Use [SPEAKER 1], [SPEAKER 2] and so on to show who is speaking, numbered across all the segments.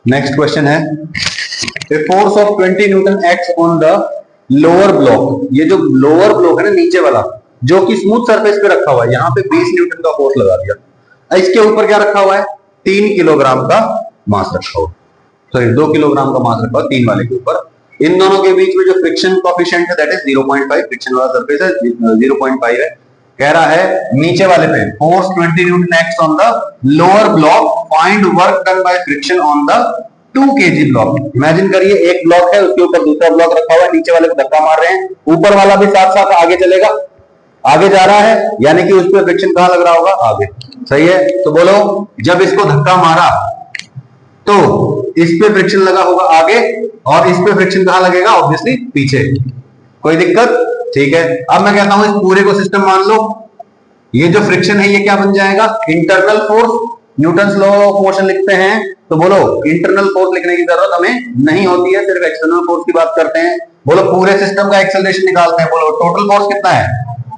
[SPEAKER 1] Next question है, a force of 20 Newton acts on the lower block. ये जो lower block है ना, नीचे वाला, जो कि स्मूथ सरफेस पे रखा हुआ है, यहाँ पे 20 न्यूटन का फोर्स लगा दिया। इसके ऊपर क्या रखा हुआ है? 3 किलोग्राम का मास रखा हुआ, सॉरी 2 किलोग्राम का मास रखा हुआ 3 वाले के ऊपर। इन दोनों के बीच में जो फ्रिक्शन कोएफिशिएंट है दैट इज 0.5, फ्रिक्शन वाला सरफेस है 0.5 है। कह रहा है नीचे वाले पे force 20 Newton acts on the lower block, find work done by friction on the 2 kg block. Imagine करिए एक ब्लॉक है, उसके ऊपर दूसरा ब्लॉक रखा हुआ है, नीचे वाले को धक्का मार रहे हैं, ऊपर वाला भी साथ साथ आगे चलेगा, आगे जा रहा है, यानी कि उस पर फ्रिक्शन कहां लग रहा होगा? आगे। सही है, तो बोलो जब इसको धक्का मारा तो इस पे फ्रिक्शन लगा होगा आगे, और इस पे फ्रिक्शन कहां लगेगा? ऑब्वियसली पीछे। कोई दिक्कत? ठीक है, अब मैं कहता हूं इस पूरे को सिस्टम मान लो। ये जो फ्रिक्शन है ये क्या बन जाएगा? Internal force. Newton's law of motion लिखते हैं तो बोलो इंटरनल फोर्स लिखने की जरूरत हमें नहीं होती है, सिर्फ एक्सटर्नल फोर्स की बात करते हैं। बोलो पूरे सिस्टम का एक्सेलरेशन निकालते हैं। बोलो टोटल फोर्स कितना है?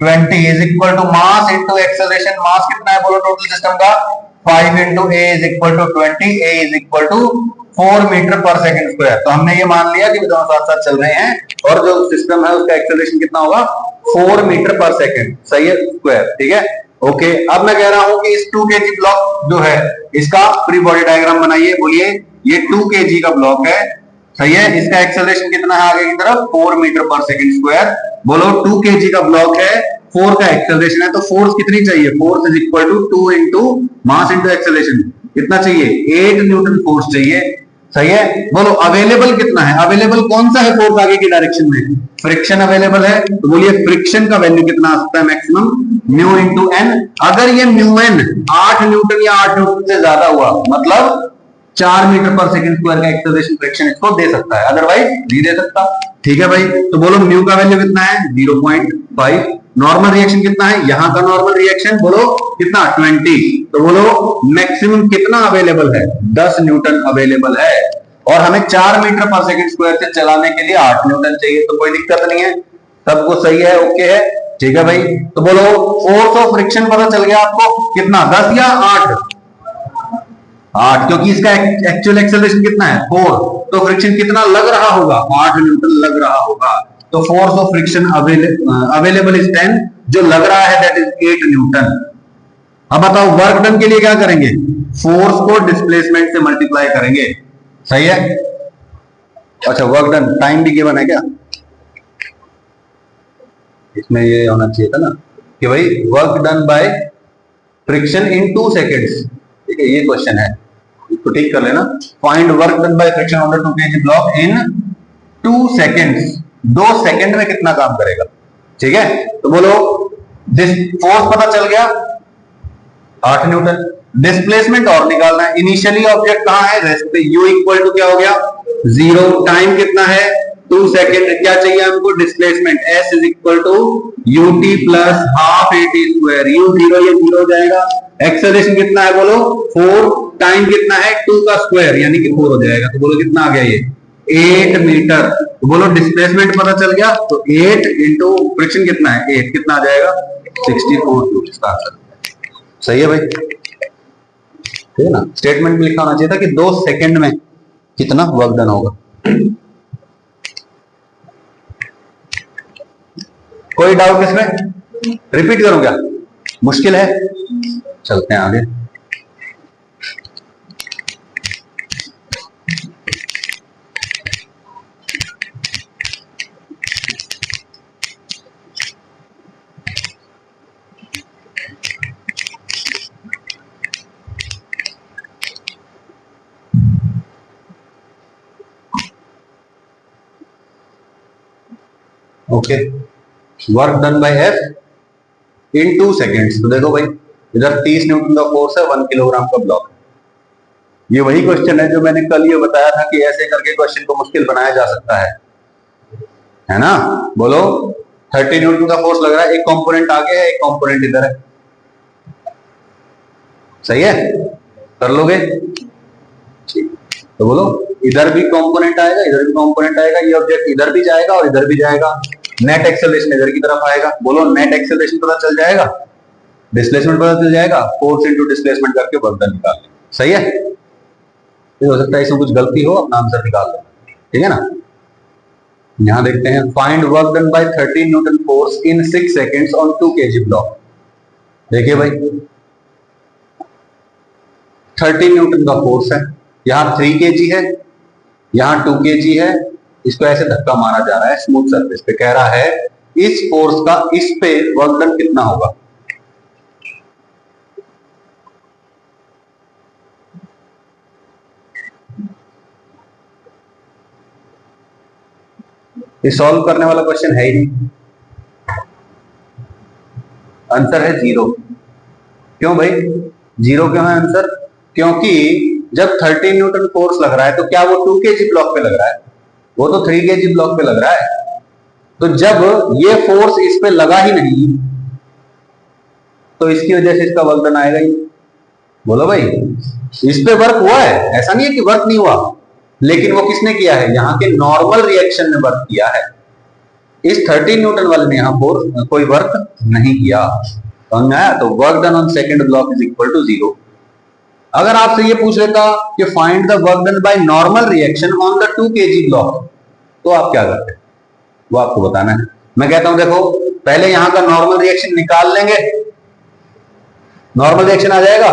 [SPEAKER 1] 20 is equal to mass into acceleration. Mass कितना है बोलो टोटल सिस्टम का? 5 into a is equal to 20, a is equal to 4 metre पर सेकंड स्क्वायर। तो हमने ये मान लिया कि दोनों साथ साथ चल रहे हैं, और जो सिस्टम है उसका एक्सेलरेशन कितना होगा? 4 मीटर पर सेकंड। सही है, स्क्वायर। ठीक है, ओके। अब मैं कह रहा हूं कि इस 2 kg ब्लॉक जो है इसका फ्री बॉडी डायग्राम बनाइए। बोलिए ये 2 kg का ब्लॉक है, सही है, इसका एक्सेलरेशन कितना है आगे की तरफ? 4 मीटर पर सेकंड स्क्वायर। बोलो 2 kg का ब्लॉक है, 4 का एक्सेलरेशन है, तो फोर्स कितनी चाहिए? Force is equal to 2 into mass into acceleration. कितना चाहिए? 8 न्यूटन फोर्स चाहिए। सही है, बोलो अवेलेबल कितना है? अवेलेबल कौन सा है फोर्स आगे की डायरेक्शन में? फ्रिक्शन अवेलेबल है, तो बोलिए फ्रिक्शन का वैल्यू कितना आ सकता है? Maximum mu into N. अगर ये म्यू एन 8 न्यूटन या 8 न्यूटन से ज्यादा हुआ, मतलब 4 मीटर पर सेकंड स्क्वायर का एक्सेलरेशन फ्रिक्शन इसको दे सकता है, अदरवाइज नहीं दे सकता। ठीक है भाई, तो बोलो म्यू का वैल्यू कितना है? 0.5। नॉर्मल रिएक्शन कितना है? यहां का नॉर्मल रिएक्शन बोलो कितना? 20। तो बोलो मैक्सिमम कितना अवेलेबल है? 10 न्यूटन अवेलेबल है, और हमें 4 मीटर पर सेकंड स्क्वायर से चलाने के लिए 8 न्यूटन चाहिए। तो कोई दिक्कत नहीं है, सबको सही है, ओके है। ठीक है भाई, तो बोलो फोर्स ऑफ फ्रिक्शन पता चल गया आपको कितना? 10 या 8? 8, क्योंकि इसका एक्चुअल एक्सेलरेशन कितना है? 4। तो फ्रिक्शन कितना लग रहा होगा? 8 न्यूटन लग रहा होगा। तो force of friction available is 10, जो लग रहा है दैट इज 8 न्यूटन। अब बताओ वर्क डन के लिए क्या करेंगे? फोर्स को डिस्प्लेसमेंट से मल्टीप्लाई करेंगे। सही है, अच्छा वर्क डन टाइम भी गिवन है क्या? इसमें ये होना चाहिए था ना कि भाई work done by friction in 2 seconds. ठीक है, ये क्वेश्चन है, इसको ठीक कर लेना। Find work done by friction on the 2 kg block in 2 seconds. 2 second में कितना काम करेगा? ठीक है, तो बोलो फोर्स पता चल गया 8 न्यूटन। डिस्प्लेसमेंट और निकालना है। इनिशियली ऑब्जेक्ट कहां है? रेस्ट पे। u इक्वल टू क्या हो गया? 0। टाइम कितना है? 2 सेकेंड। क्या चाहिए हमको? Displacement. s is equal to ut plus half at square. u 0, ये 0 हो जाएगा। एक्सेलरेशन कितना है बोलो? 4। टाइम कितना है? 2 का स्क्वायर यानी कि 4 हो जाएगा। तो बोलो कितना आ गया? ये 8 मीटर। तो बोलो डिस्प्लेसमेंट पता चल गया, तो 8 इंटू फ्रिक्शन कितना है? 8, कितना आ जाएगा? 64 जूल इसका आंसर। सही है भाई, ठीक है ना। स्टेटमेंट में लिखा होना चाहिए था कि 2 सेकंड में कितना वर्क डन होगा। कोई डाउट इसमें? रिपीट करूं क्या? मुश्किल है? चलते हैं आगे। Okay, work done bye F इन 2 सेकेंड्स। तो देखो भाई इधर 30 न्यूटन का फोर्स है, 1 किलोग्राम का ब्लॉक। ये वही क्वेश्चन है जो मैंने कल ये बताया था कि ऐसे करके क्वेश्चन को मुश्किल बनाया जा सकता है ना। बोलो 30 न्यूटन का फोर्स लग रहा है, एक कंपोनेंट आगे है, एक कंपोनेंट इधर है। सही है, कर लोगे? तो बोलो इधर भी कंपोनेंट आएगा, इधर भी कंपोनेंट आएगा, ये ऑब्जेक्ट इधर भी जाएगा और इधर भी जाएगा। नेट एक्सेलरेशन इधर की तरफ आएगा। बोलो नेट एक्सेलरेशन पता चल जाएगा, डिस्प्लेसमेंट पता चल जाएगा, फोर्स इनटू डिस्प्लेसमेंट करके वर्क डन निकाल लें। सही है, तो हो सकता है इसमें कुछ गलती हो, अपना आंसर निकाल लो, ठीक है ना। यहां देखते हैं, find work done bye 13 Newton force in 6 seconds on 2 kg block. देखिए भाई 13 न्यूटन का फोर्स है, यहाँ 3 kg है, यहाँ 2 kg है, इसको ऐसे धक्का मारा जा रहा है स्मूथ सरफेस पे। कह रहा है इस फोर्स का इस पे वर्क डन कितना होगा। ये सॉल्व करने वाला क्वेश्चन है ही नहीं, आंसर है 0। क्यों भाई 0 क्यों है आंसर? क्योंकि जब 13 न्यूटन फोर्स लग रहा है तो क्या वो 2 kg ब्लॉक पे लग रहा है? वो तो 3 kg ब्लॉक पे लग रहा है। तो जब ये फोर्स इस पे लगा ही नहीं तो इसकी वजह से इसका वर्क डन आएगा ही। बोलो भाई, इस पे वर्क हुआ है, ऐसा नहीं है कि वर्क नहीं हुआ, लेकिन वो किसने किया है? यहाँ के नॉर्मल रिएक्शन ने वर्क किया है। इस 13 न्यूटन वाले ने यहाँ फोर्स कोई वर्क नहीं किया। समझ में आया? तो work done on second block is equal to 0। अगर आपसे ये पूछ लेता कि find the work done by normal reaction on the 2 kg block, तो आप क्या करते? वो आपको बताना है। मैं कहता हूं देखो पहले यहां का नॉर्मल रिएक्शन निकाल लेंगे, नॉर्मल रिएक्शन आ जाएगा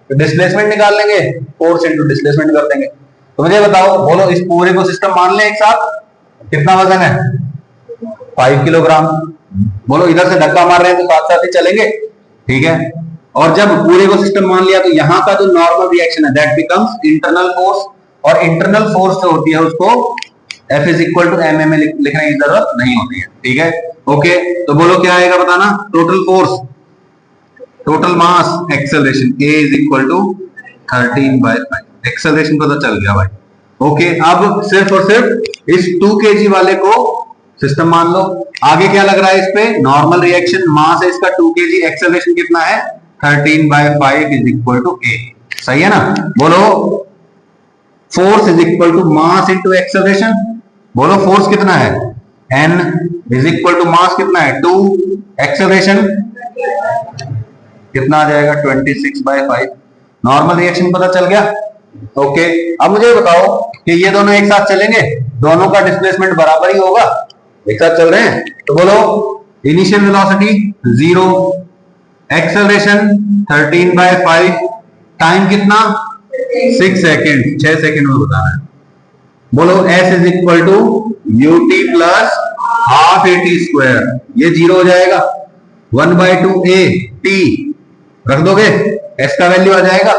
[SPEAKER 1] तो डिस्प्लेसमेंट निकाल लेंगे, फोर्स इनटू डिस्प्लेसमेंट कर देंगे। तो मुझे बताओ, बोलो इस पूरे को सिस्टम मान लें एक साथ, कितना वजन है? 5 किलोग्राम। बोलो इधर से धक्का मार रहे हैं तो साथ साथ ही चलेंगे, ठीक है। और जब पूरे को सिस्टम मान लिया तो यहाँ का जो नॉर्मल रिएक्शन है दैट बिकम्स इंटरनल फोर्स, और इंटरनल फोर्स जो होती है उसको F is equal to M में लिखने की जरूरत नहीं होती है, ठीक है। ओके, तो बोलो क्या आएगा बताना? Total force, total mass, acceleration A is equal to 13/5। Acceleration पता चल गया भाई। ओके, अब सिर्फ और सिर्फ इस 2 kg वाले को सिस्टम मान लो। आगे क्या लग रहा है? इस पे नॉर्मल रिएक्शन, मास है इसका 2 kg, एक्सेलरेशन कितना है? 13/5 इज इक्वल टू A। सही है ना? बोलो force is equal to mass into acceleration. बोलो फोर्स कितना है? N is equal to mass कितना है? 2, एक्सेलरेशन कितना आ जाएगा? 26/5। नॉर्मल रिएक्शन पता चल गया। ओके, अब मुझे बताओ कि ये दोनों एक साथ चलेंगे, दोनों का डिस्प्लेसमेंट बराबर ही होगा, एक साथ चल रहे हैं। तो बोलो इनिशियल वेलोसिटी 0, एक्सेलरेशन 13/5, टाइम कितना? 6 सेकेंड, 6 सेकेंड में बताना है। बोलो S is equal to ut plus half AT square, ये 0 हो जाएगा। 1/2 A T रख दोगे, S का वैल्यू आ जाएगा।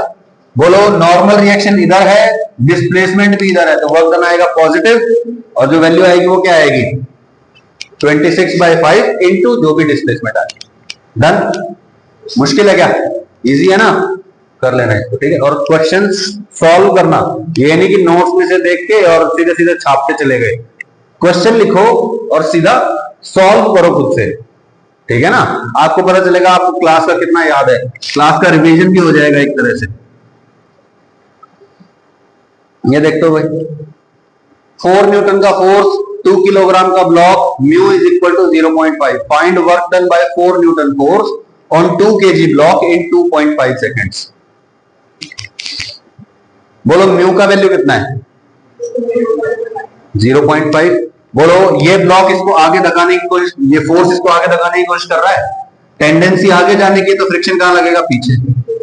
[SPEAKER 1] बोलो नॉर्मल रिएक्शन इधर है, डिस्प्लेसमेंट भी इधर है, तो वर्क डन आएगा पॉजिटिव, और जो वैल्यू आएगी वो क्या आएगी? 26/5 इंटू जो भी डिस्प्लेसमेंट आएगी। डन। मुश्किल है क्या? इजी है ना? कर लेना इसको, ठीक है। और क्वेश्चन सॉल्व करना, ये नहीं कि नोट्स में से देख के और सीधे सीधे छापते चले गए। क्वेश्चन लिखो और सीधा सॉल्व करो खुद से, ठीक है ना। आपको पता चलेगा आपको क्लास का कितना याद है, क्लास का रिवीजन भी हो जाएगा एक तरह से। ये देखते हो भाई, 4 न्यूटन का फोर्स, 2 किलोग्राम का block, mu is equal to 0.5। Find work done by 4 newton force on 2 kg block in 2.5 seconds. बोलो म्यू का वैल्यू कितना है? 0.5। बोलो ये ब्लॉक इसको आगे धकाने की कोशिश, ये फोर्स इसको आगे धकाने की कोशिश कर रहा है, टेंडेंसी आगे जाने की, तो फ्रिक्शन कहां लगेगा? पीछे।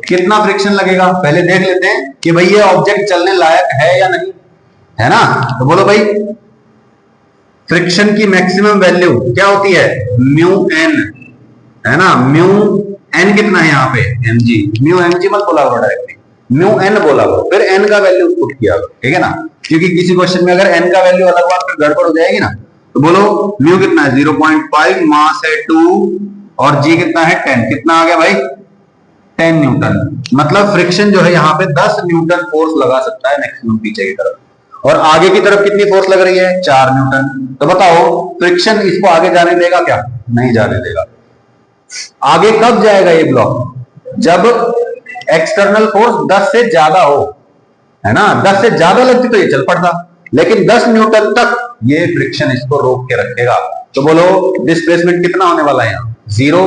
[SPEAKER 1] कितना फ्रिक्शन लगेगा पहले देख लेते हैं कि भाई ये ऑब्जेक्ट चलने लायक है या नहीं, है ना। तो बोलो भाई फ्रिक्शन की मैक्सिमम वैल्यू क्या होती है? म्यू एन, है ना। म्यू एन कितना है यहाँ पे? mg। म्यू mg मत बोला करो डायरेक्टली, म्यू एन बोला करो, फिर एन का वैल्यू पुट किया करो, ठीक है ना। क्योंकि किसी क्वेश्चन में अगर एन का वैल्यू अलग हुआ फिर गड़बड़ हो जाएगी ना। तो बोलो म्यू कितना है? 0.5, मास है 2, और जी कितना है? 10। कितना आ गया भाई? 10 न्यूटन। मतलब फ्रिक्शन जो है यहाँ पे 10 न्यूटन फोर्स लगा सकता है मैक्सिमम पीछे की तरफ, और आगे की तरफ कितनी फोर्स लग रही है? 4 न्यूटन। तो बताओ फ्रिक्शन इसको आगे जाने देगा क्या? नहीं जाने देगा। आगे कब जाएगा ये ब्लॉक? जब एक्सटर्नल फोर्स 10 से ज्यादा हो, है ना। 10 से ज्यादा लगती तो ये चल पड़ता, लेकिन 10 न्यूटन तक ये फ्रिक्शन इसको रोक के रखेगा। तो बोलो डिस्प्लेसमेंट कितना होने वाला है यहाँ? 0।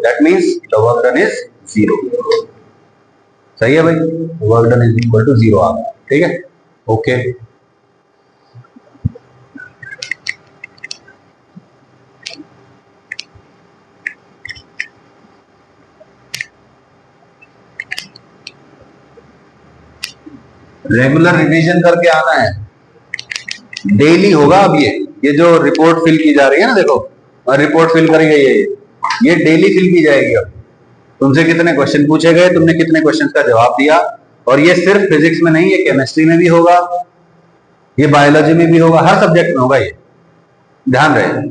[SPEAKER 1] That means the work done is 0। सही है भाई, work done is equal to 0 आ गया, ठीक है। ओके, रेगुलर रिवीजन करके आना है, डेली होगा। अब ये जो रिपोर्ट फिल की जा रही है ना, देखो रिपोर्ट फिल करी गई है, ये डेली फिल की जाएगी। अब तुमसे कितने क्वेश्चन पूछे गए, तुमने कितने क्वेश्चन का जवाब दिया, और ये सिर्फ फिजिक्स में नहीं, ये केमिस्ट्री में भी होगा, ये बायोलॉजी में भी होगा, हर सब्जेक्ट में होगा, ये ध्यान रहे।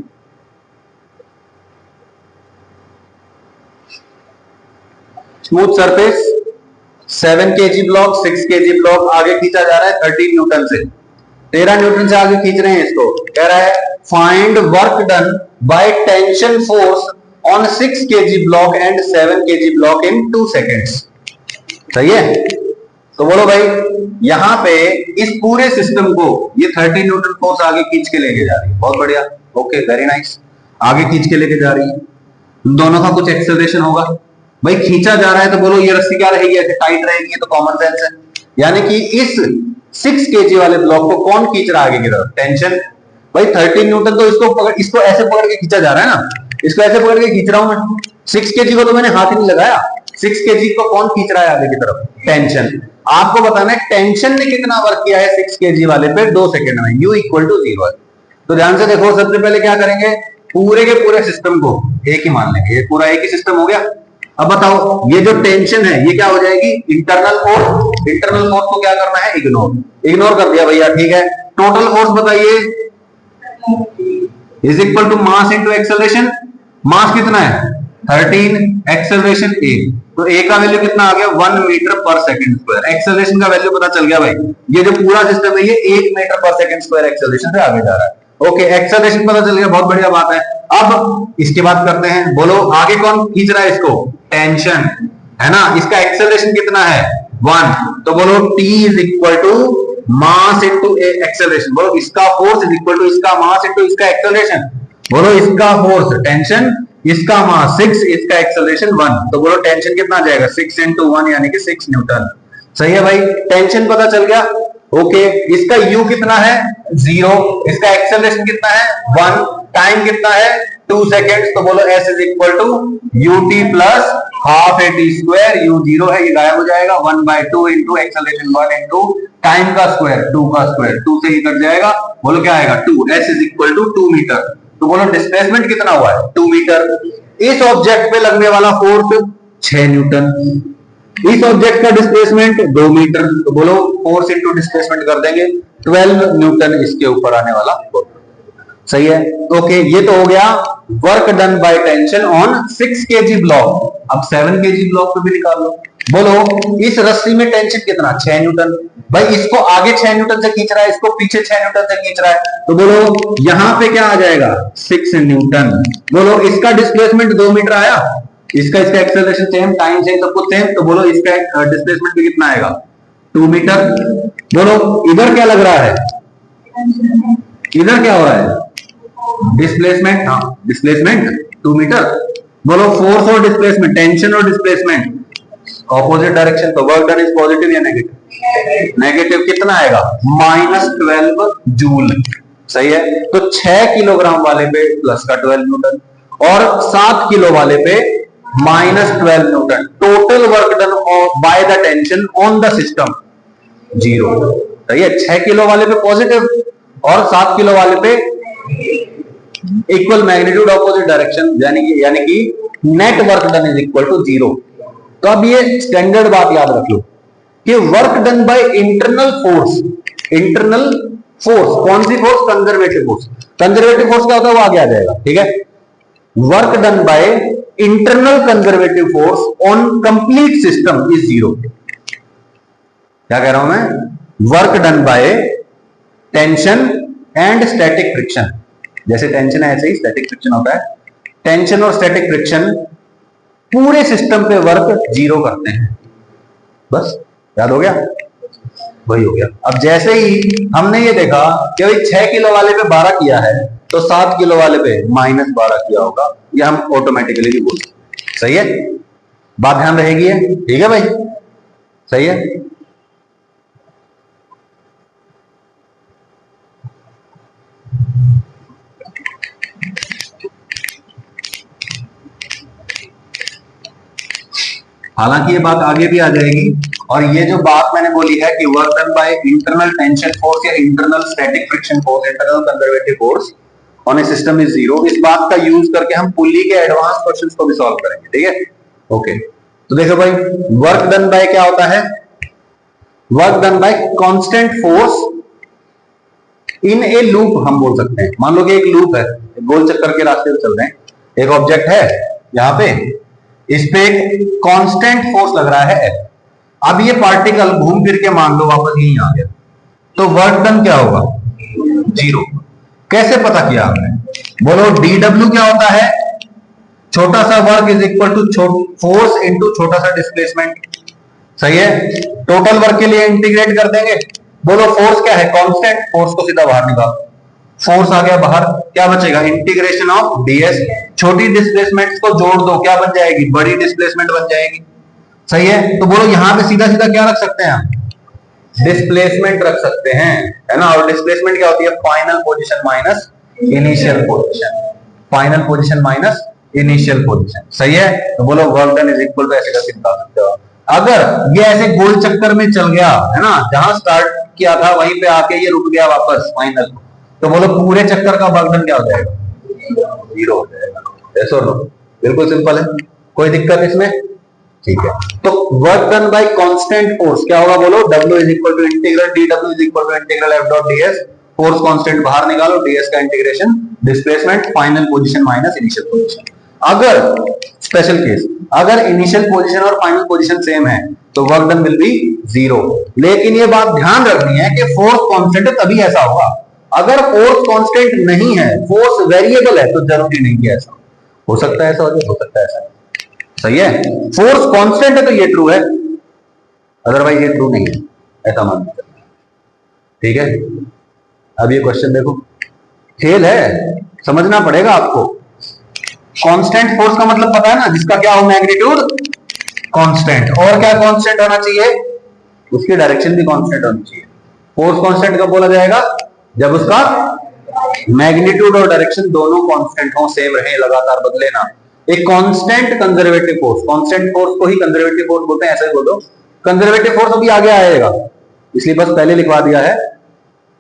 [SPEAKER 1] Smooth surface 7 kg block, 6 kg block आगे खींचा जा रहा है 13 न्यूटन से, 13 न्यूटन से आगे खींच रहे हैं इसको। कह रहा है find work done by tension force on 6 kg block and 7 kg block in 2 seconds. सही है, तो बोलो भाई, यहां पे इस पूरे सिस्टम को ये 13 न्यूटन फोर्स आगे खींच के लेके जा रही है। बहुत बढ़िया, ओके, वेरी नाइस, आगे खींच के लेके जा रही है। दोनों का कुछ एक्सेलरेशन होगा भाई, खींचा जा रहा है तो बोलो ये रस्सी क्या रहेगी, ऐसे टाइट रहेगी, ये तो कॉमन सेंस है। यानी कि इस 6 kg वाले ब्लॉक को कौन खींच रहा है आगे की तरफ, टेंशन। भाई 13 न्यूटन तो इसको ऐसे पकड़ के खींचा जा रहा है ना, इसको ऐसे पकड़ के खींच रहा हूं मैं। 6 kg को तो मैंने हाथ ही नहीं लगाया, 6 kg को कौन खींच रहा है आगे की तरफ, टेंशन। आपको बताना है टेंशन ने कितना वर्क किया है 6 kg वाले पे 2 सेकंड में, U = 0 है। तो ध्यान से देखो, सबसे पहले क्या करेंगे, पूरे के पूरे सिस्टम को एक ही मान लेंगे, ये पूरा एक ही सिस्टम हो गया। अब बताओ, ये जो टेंशन है ये क्या हो जाएगी, इंटरनल फोर्स। इंटरनल फोर्स को क्या करना है, इग्नोर कर दिया भैया, ठीक है। टोटल फोर्स बताइए, is equal to mass into acceleration. Mass कितना है 13, एक्सेलरेशन a, तो a का वैल्यू कितना आ गया 1 मीटर पर सेकंड स्क्वायर। एक्सेलरेशन का वैल्यू पता चल गया भाई, ये जो पूरा सिस्टम है ये 1 मीटर पर सेकंड स्क्वायर एक्सेलरेशन से आगे जा रहा है। ओके, एक्सेलरेशन पता चल गया, बहुत बढ़िया बात है। अब इसके बाद करते हैं, बोलो आगे कौन खींच रहा है इसको, टेंशन, है ना। इसका एक्सेलरेशन कितना है 1, तो बोलो T = मास इंटू एक्सेलरेशन। बोलो इसका फोर्स इज इक्वल टू इसका मास इंटू इसका एक्सेलरेशन। बोलो इसका फोर्स टेंशन, इसका मास 6, इसका एक्सेलरेशन 1, तो बोलो टेंशन कितना आ जाएगा 6 × 1 यानी कि 6 न्यूटन। सही है भाई, टेंशन पता चल गया। ओके, इसका U कितना है 0, इसका एक्सेलरेशन कितना है 1, टाइम कितना है 2 सेकेंड्स, तो बोलो S = UT + ½ AT²। U 0 है, ये गायब हो जाएगा, 1/2 × एक्सेलरेशन 1 × टाइम का स्क्वायर 2 का स्क्वायर, 2 से ही कट जाएगा। बोलो क्या आएगा 2, S = 2 मीटर। तो बोलो डिस्प्लेसमेंट कितना हुआ है 2 मीटर। इस ऑब्जेक्ट पे लगने वाला फोर्स 6 न्यूटन, इस ऑब्जेक्ट का डिस्प्लेसमेंट 2 मीटर, तो बोलो फोर्स इंटू डिस्प्लेसमेंट कर देंगे, 12 न्यूटन इसके ऊपर आने वाला फोर्स। सही है, ओके, ये तो हो गया work done by tension on 6 kg block. अब 7 kg ब्लॉक पे भी निकाल लो। बोलो इस रस्सी में टेंशन कितना 6 न्यूटन। भाई इसको आगे 6 न्यूटन से खींच रहा है, इसको पीछे 6 न्यूटन से खींच रहा है, तो बोलो यहां पे क्या आ जाएगा 6 न्यूटन। बोलो इसका डिस्प्लेसमेंट 2 मीटर आया, इसका एक्सेलरेशन सेम, टाइम सेम, सब कुछ सेम, तो बोलो इसका डिस्प्लेसमेंट भी कितना आएगा 2 मीटर। बोलो इधर क्या लग रहा है, इधर क्या हो रहा है डिस्प्लेसमेंट, हाँ डिस्प्लेसमेंट 2 मीटर। बोलो फोर्स और डिस्प्लेसमेंट, टेंशन और डिस्प्लेसमेंट ऑपोजिट डायरेक्शन, तो वर्क डन इज पॉजिटिव या नेगेटिव, नेगेटिव कितना आएगा -12 जूल। सही है, तो 6 किलोग्राम वाले पे प्लस का 12 न्यूटन और 7 किलो वाले पे -12 Newton. Total work done by the tension on the system 0। सही है, 6 किलो वाले पे पॉजिटिव और 7 किलो वाले पे इक्वल मैग्नीट्यूड ऑपोजिट डायरेक्शन, यानी कि net work done is equal to 0। तो अब ये स्टैंडर्ड बात याद रख लो कि work done by internal force, internal force कौन सी force, conservative force. Conservative force क्या होता है वो आगे आ जाएगा, ठीक है। Work done by internal conservative force on complete system is 0। क्या कह रहा हूं मैं, work done by tension and static friction, जैसे टेंशन है ऐसे ही स्टैटिक फ्रिक्शन होता है। टेंशन और स्टैटिक फ्रिक्शन पूरे सिस्टम पे वर्क 0 करते हैं। बस याद हो गया, वही हो गया। अब जैसे ही हमने ये देखा कि भाई 6 किलो वाले पे 12 किया है, तो 7 किलो वाले पे -12 किया होगा, ये हम ऑटोमेटिकली भी बोलते हैं। सही है, बात ध्यान रहेगी है, ठीक है भाई, सही है। हालांकि ये बात आगे भी आ जाएगी। और ये जो बात मैंने बोली है कि work done by internal tension force या internal static friction force, internal conservative force on a system is zero, इस बात का यूज करके हम पुली के एडवांस क्वेश्चंस को भी सॉल्व करेंगे। ठीक है, ओके। तो देखो भाई, वर्क डन बाय क्या होता है? Work done by constant force in A loop हम बोल सकते हैं। मान लो कि एक लूप है, गोल चक्कर के रास्ते पे चल रहे हैं, एक ऑब्जेक्ट है यहां पे, इस पे एक कांस्टेंट फोर्स लग रहा है। अब ये पार्टिकल घूम फिर के मान लो वापस यहीं आ गया, तो वर्क डन क्या होगा? जीरो। कैसे पता किया आपने? बोलो dw क्या होता है? छोटा सा work is equal to force into छोटा सा डिस्प्लेसमेंट। सही है, टोटल वर्क के लिए इंटीग्रेट कर देंगे। बोलो फोर्स क्या है? कांस्टेंट। फोर्स को सीधा बाहर निकाल, फोर्स आ गया बाहर, क्या बचेगा? Integration of ds। छोटी डिस्प्लेसमेंट को जोड़ दो, क्या बन जाएगी? बड़ी डिस्प्लेसमेंट बन जाएगी। सही है, तो बोलो यहां पे सीधा सीधा क्या रख सकते हैं हम? डिस्प्लेसमेंट रख सकते हैं, है ना। और डिस्प्लेसमेंट क्या होती है? Final position minus initial position, final position minus initial position. सही है, तो बोलो work done is equal to, ऐसे करके निकाल सकते हो। अगर ये ऐसे गोल चक्कर में चल गया, है ना, जहां स्टार्ट किया था वहीं पे आके ये रुक गया वापस फाइनल, तो बोलो पूरे चक्कर का वर्क डन क्या हो जाएगा? जीरो हो जाएगा। ऐसा नो, बिल्कुल सिंपल है, कोई दिक्कत इसमें? ठीक है, तो work done by constant force क्या होगा? बोलो W is equal to integral dW is equal to integral F dot ds। Force constant बाहर निकालो, ds का integration, displacement final position minus initial position. अगर स्पेशल केस, अगर इनिशियल पोजीशन और final position same है तो work done will be zero. लेकिन ये बात ध्यान रखनी है कि फोर्स कांस्टेंट है तभी ऐसा होगा। अगर फोर्स कांस्टेंट नहीं है, फोर्स वेरिएबल है, तो जरूरी नहीं कि ऐसा हो सकता है, ऐसा हो सकता है ऐसा। सही है, फोर्स कांस्टेंट है तो ये ट्रू है, अदरवाइज ये ट्रू नहीं है, ऐसा मान लीजिए। ठीक है, अब ये क्वेश्चन देखो, खेल है, समझना पड़ेगा आपको। कांस्टेंट फोर्स का मतलब पता है ना, जिसका क्या हो? Magnitude constant. और क्या कांस्टेंट होना चाहिए? उसकी डायरेक्शन भी कांस्टेंट होनी चाहिए। फोर्स कांस्टेंट कब बोला जाएगा? जब उसका मैग्नीट्यूड और डायरेक्शन दोनों कांस्टेंट हो, सेम रहे, लगातार बदले ना। एक constant conservative force, constant force को ही कंजर्वेटिव फोर्स बोलते हैं, ऐसा ही बोलो। कंजर्वेटिव फोर्स अभी आगे आएगा, इसलिए बस पहले लिखवा दिया है,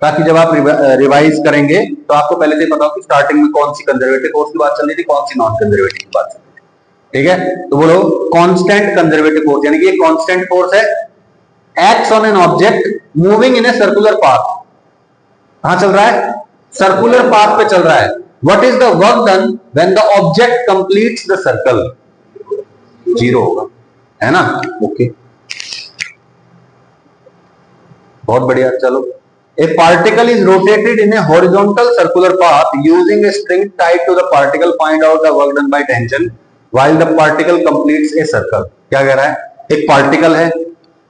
[SPEAKER 1] ताकि जब आप रिवाइज करेंगे तो आपको पहले से पता हो कि स्टार्टिंग में कौन सी कंजर्वेटिव फोर्स की बात चल रही थी, कौन सी नॉन कंजर्वेटिव की बात चल रही थी। ठीक है, तो बोलो कांस्टेंट कंजर्वेटिव फोर्स, यानी कि कांस्टेंट फोर्स है, acts on an object moving in A circular path. कहां चल रहा है? सर्कुलर पाथ पे चल रहा है। What is the work done when the object completes the circle? Zero होगा, है ना। ओके, बहुत बढ़िया। चलो, a particle is rotated in a horizontal circular path using a string tied to the particle. Find out the work done by tension while the particle completes a circle. क्या कह रहा है? एक पार्टिकल है,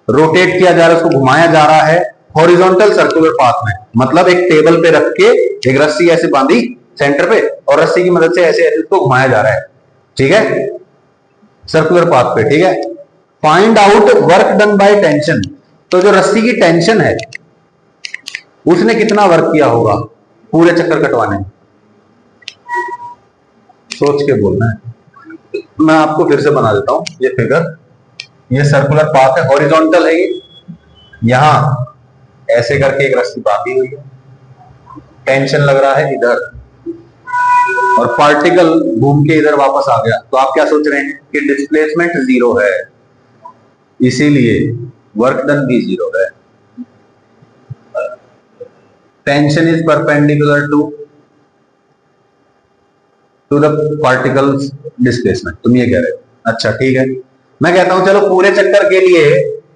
[SPEAKER 1] rotate किया जा रहा है, उसको घुमाया जा रहा है हॉरिजॉन्टल सर्कुलर पाथ में, मतलब एक टेबल पे रख के एक रस्सी ऐसे बांधी सेंटर पे, और रस्सी की मदद से ऐसे ऐसे उसको घुमाया जा रहा है। ठीक है, सर्कुलर पाथ पे। ठीक है, find out work done by tension. तो जो रस्सी की टेंशन है उसने कितना वर्क किया होगा पूरे चक्कर कटवाने में? सोच के बोलना है। मैं आपको फिर से बना देता हूं ये फिगर। ये सर्कुलर पाथ है, हॉरिजॉन्टल है, ये यहां ऐसे करके एक रस्सी बांधी हुई है, टेंशन लग रहा है इधर, और पार्टिकल घूम के इधर वापस आ गया। तो आप क्या सोच रहे हैं कि डिस्प्लेसमेंट जीरो है, इसीलिए वर्क डन भी जीरो है। Tension is perpendicular to the particle's displacement. तुम ये कह रहे हो, अच्छा ठीक है। मैं कहता हूं चलो पूरे चक्कर के लिए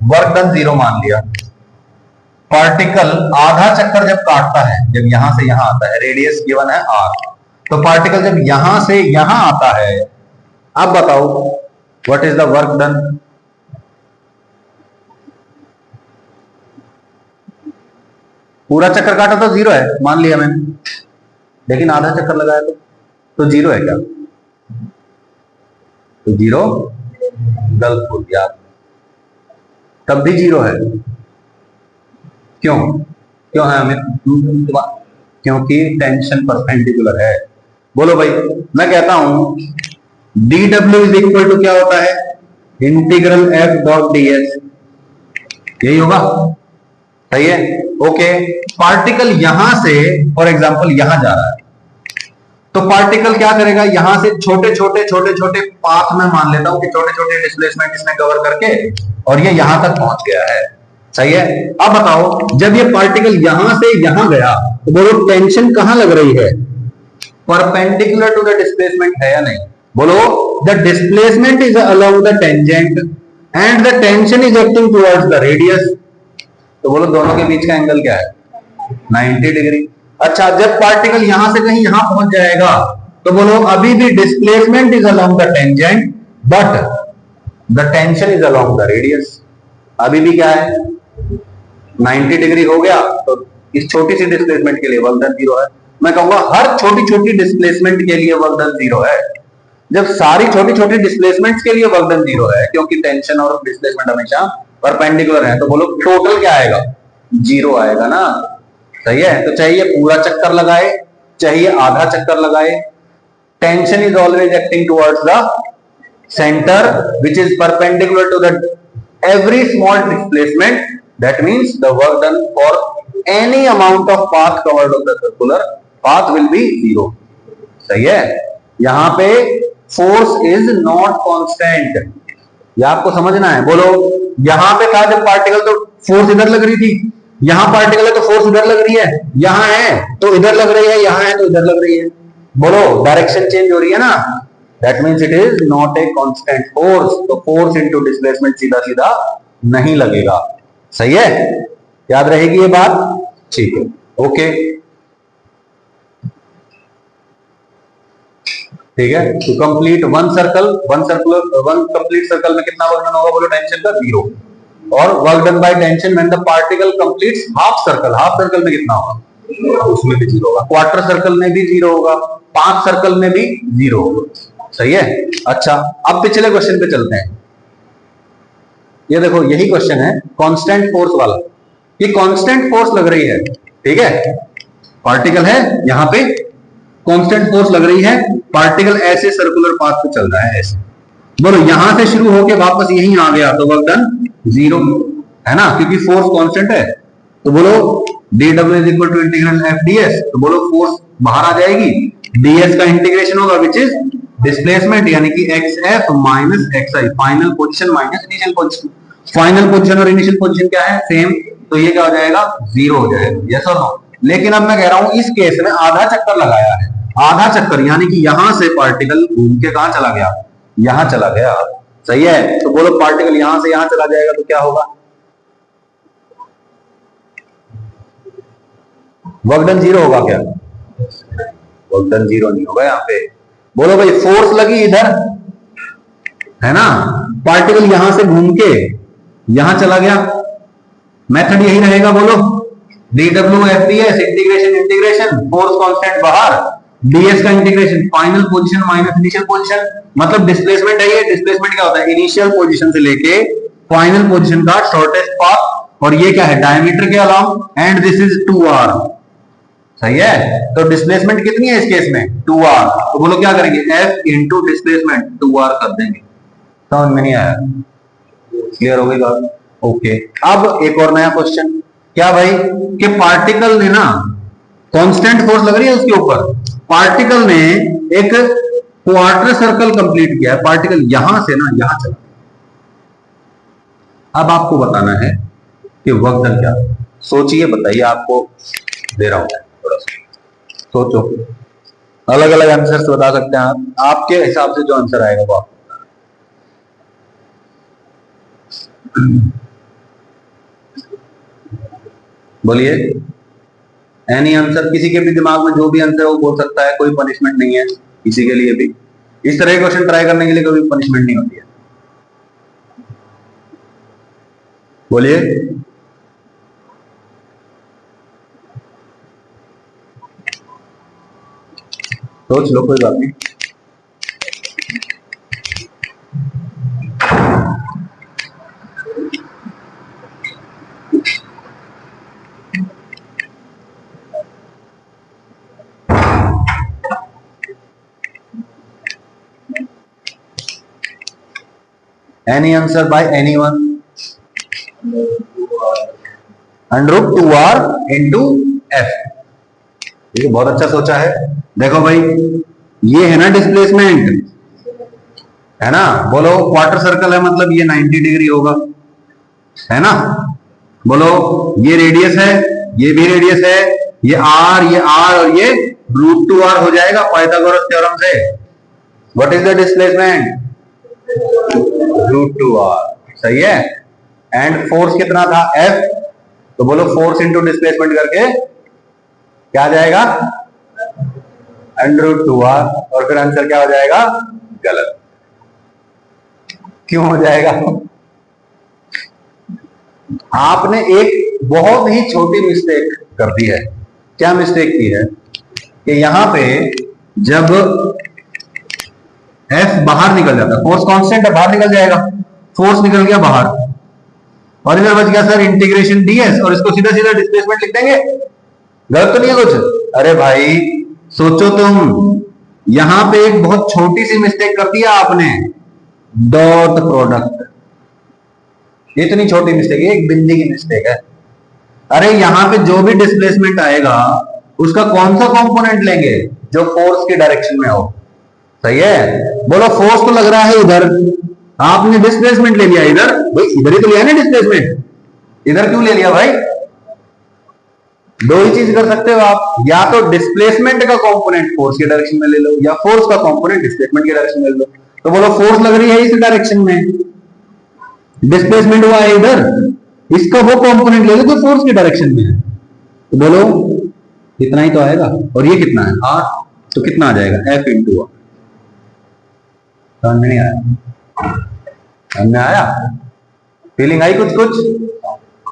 [SPEAKER 1] वर्क डन जीरो मान लिया। पार्टिकल आधा चक्कर जब काटता है, जब यहां से यहां आता है, रेडियस गिवन है r, तो पार्टिकल जब यहां से यहां आता है, अब बताओ what is the work done? पूरा चक्कर काटा तो जीरो है, मान लिया मैंने, लेकिन आधा चक्कर लगाया तो जीरो है क्या? तो जीरो गलत बोल दिया आपने, तब भी जीरो है। क्यों? क्यों है हमें? क्योंकि टेंशन परपेंडिकुलर है। बोलो भाई, मैं कहता हूं dw इज इक्वल टू क्या होता है? Integral F dot D S, यही होगा, सही है। ओके, पार्टिकल यहां से फॉर एग्जांपल यहां जा रहा है, तो पार्टिकल क्या करेगा, यहां से छोटे छोटे पाथ में मान लेता हूं कि छोटे छोटे डिस्प्लेसमेंट इसने कवर करके और ये यहां तक पहुंच गया है, सही है। अब बताओ, जब ये पार्टिकल यहां से यहां गया तो बोलो टेंशन कहां लग रही है, परपेंडिकुलर टू द डिस्प्लेसमेंट है या नहीं, बोलो the displacement is along the tangent and the tension is acting towards the radius, तो बोलो दोनों के बीच का एंगल क्या है, 90 डिग्री। अच्छा, जब पार्टिकल यहां से कहीं यहां पहुंच जाएगा तो बोलो अभी भी displacement is along the tangent but the tension is along the radius, अभी भी क्या है 90 डिग्री हो गया, तो इस छोटी सी डिस्प्लेसमेंट के लिए वर्क डन 0 है। मैं कहूंगा हर छोटी छोटी डिस्प्लेसमेंट के लिए वर्क डन 0 है, जब सारी छोटी छोटी डिस्प्लेसमेंट्स के लिए वर्क डन 0 है क्योंकि टेंशन और डिस्प्लेसमेंट हमेशा परपेंडिकुलर है, तो बोलो टोटल क्या आएगा, 0 आएगा ना, सही है। तो चाहिए पूरा चक्कर लगाए चाहिए आधा चक्कर लगाए, tension is always acting towards the centre which is perpendicular to the every small displacement, that means the work done for any amount of path covered of the circular path will be 0, सही है। यहां पे force is not constant, ये आपको समझना है। बोलो यहां पे था जब पार्टिकल तो फोर्स इधर लग रही थी, यहां पार्टिकल है तो फोर्स इधर लग रही है, यहां है तो इधर लग रही है, यहां है तो इधर लग रही है, बोलो डायरेक्शन चेंज हो रही है ना, that means it is not a constant force, तो force into displacement सीधा सीधा नहीं लगेगा, सही है, याद रहेगी ये बात, ठीक है। ओके, ठीक है। To complete one complete circle में कितना वर्क डन होगा, बोलो टेंशन का 0, और work done by tension when the particle completes half circle में कितना होगा, उसमें भी 0 होगा, क्वार्टर सर्कल में भी 0 होगा, 5 सर्कल में भी 0 होगा, सही है। अच्छा, अब पिछले क्वेश्चन पे चलते हैं, ये देखो यही क्वेश्चन है कांस्टेंट फोर्स वाला, ये कांस्टेंट फोर्स लग रही है, ठीक है, पार्टिकल है यहां पे, कांस्टेंट फोर्स लग रही है, पार्टिकल ऐसे सर्कुलर पाथ पे चल रहा है ऐसे, बोलो यहां से शुरू होके वापस यहीं आ गया तो वर्क डन 0 है ना, क्योंकि फोर्स कांस्टेंट है, तो बोलो dw is equal to integral F ds, तो बोलो फोर्स बाहर आ जाएगी, ds का इंटीग्रेशन होगा विच इज डिस्प्लेसमेंट यानी कि xf minus xi, final position minus initial position, final position और इनिशियल पोजीशन क्या है, सेम, तो ये क्या हो जाएगा 0 हो जाएगा, यस और नो। लेकिन अब मैं कह रहा हूं इस केस में आधा चक्कर लगाया है, आधा चक्कर यानी कि यहां से पार्टिकल घूम के कहां चला गया, यहां चला गया, सही है। तो बोलो पार्टिकल यहां से यहां चला जाएगा तो क्या होगा, वर्क डन 0 होगा क्या, वर्क डन 0 नहीं होगा यहाँ पे। बोलो भाई फोर्स लगी इधर है ना, पार्टिकल यहां से घूम के यहां चला गया, मेथड यही रहेगा, बोलो dw f ds integration force constant बाहर, ds का integration final position minus initial position, मतलब डिस्प्लेसमेंट है ये, डिस्प्लेसमेंट क्या होता है, इनिशियल पोजीशन से लेके फाइनल पोजीशन का शॉर्टेस्ट पाथ, और ये क्या है डायमीटर के along, and this is 2r, सही है। तो डिस्प्लेसमेंट कितनी है इस केस में 2r, तो बोलो क्या करेंगे f इंटू डिस्प्लेसमेंट 2r कर देंगे, समझ में नहीं आया, क्लियर हो गई बात, ओके। अब एक और नया क्वेश्चन, क्या भाई कि पार्टिकल ने ना कांस्टेंट फोर्स लग रही है उसके ऊपर, पार्टिकल ने एक क्वार्टर सर्कल कंप्लीट किया है, पार्टिकल यहां से ना यहां चला, अब आपको बताना है कि वर्क डन क्या, सोचिए बताइए, आपको दे रहा हूं थोड़ा सा सोचो, अलग अलग आंसर्स बता सकते हैं आप, आपके हिसाब से जो आंसर आएगा वो आप बोलिए, एनी आंसर, किसी के भी दिमाग में जो भी आंसर वो बोल सकता है, कोई पनिशमेंट नहीं है किसी के लिए भी, इस तरह के क्वेश्चन ट्राई करने के लिए कोई पनिशमेंट नहीं होती है, बोलिए। सोच लो, कोई बात नहीं, any answer by anyone? √2r into F. ये बहुत अच्छा सोचा है। देखो भाई, ये है ना डिस्प्लेसमेंट, है ना? बोलो क्वार्टर सर्कल है मतलब ये 90 डिग्री होगा, है ना? बोलो ये रेडियस है, ये भी रेडियस है, ये r और ये √2r हो जाएगा पाइथागोरस थ्योरम से। What is the displacement? √2r। सही है। एंड फोर्स कितना था? F। तो बोलो फोर्स इंटू डिस्प्लेसमेंट करके क्या आ जाएगा? √2r। और फिर आंसर क्या हो जाएगा? गलत। क्यों हो जाएगा? आपने एक बहुत ही छोटी मिस्टेक कर दी है। क्या मिस्टेक की है कि यहां पे जब F बाहर निकल जाता, फोर्स कांस्टेंट है, बाहर निकल जाएगा, फोर्स निकल गया बाहर, और इधर बच गया सर इंटीग्रेशन ds, और इसको सीधा सीधा डिस्प्लेसमेंट लिख देंगे। गलत तो नहीं है कुछ? अरे भाई सोचो तुम, यहां पे एक बहुत छोटी सी मिस्टेक कर दिया आपने, डॉट प्रोडक्ट। इतनी छोटी मिस्टेक है, एक बिंदी की मिस्टेक है। अरे यहां पे जो भी डिस्प्लेसमेंट आएगा उसका कौन सा कंपोनेंट लेंगे? जो फोर्स की डायरेक्शन में हो। सही है। बोलो फोर्स तो लग रहा है इधर, आपने डिस्प्लेसमेंट ले लिया इधर। भाई इधर ही तो लिया ना डिस्प्लेसमेंट, इधर क्यों ले लिया भाई? दो ही चीज कर सकते हो आप, या तो डिस्प्लेसमेंट का कंपोनेंट फोर्स के डायरेक्शन में ले लो, या फोर्स का कंपोनेंट डिस्प्लेसमेंट के डायरेक्शन में ले लो। तो बोलो फोर्स लग रही है इस डायरेक्शन में, डिस्प्लेसमेंट हुआ है इधर, इसका वो कंपोनेंट ले लो जो फोर्स के डायरेक्शन में है। तो बोलो कितना ही तो आएगा, और ये कितना है? r। तो कितना आ जाएगा? F into r। समझ में नहीं आया? समझ में आया? फीलिंग आई कुछ कुछ?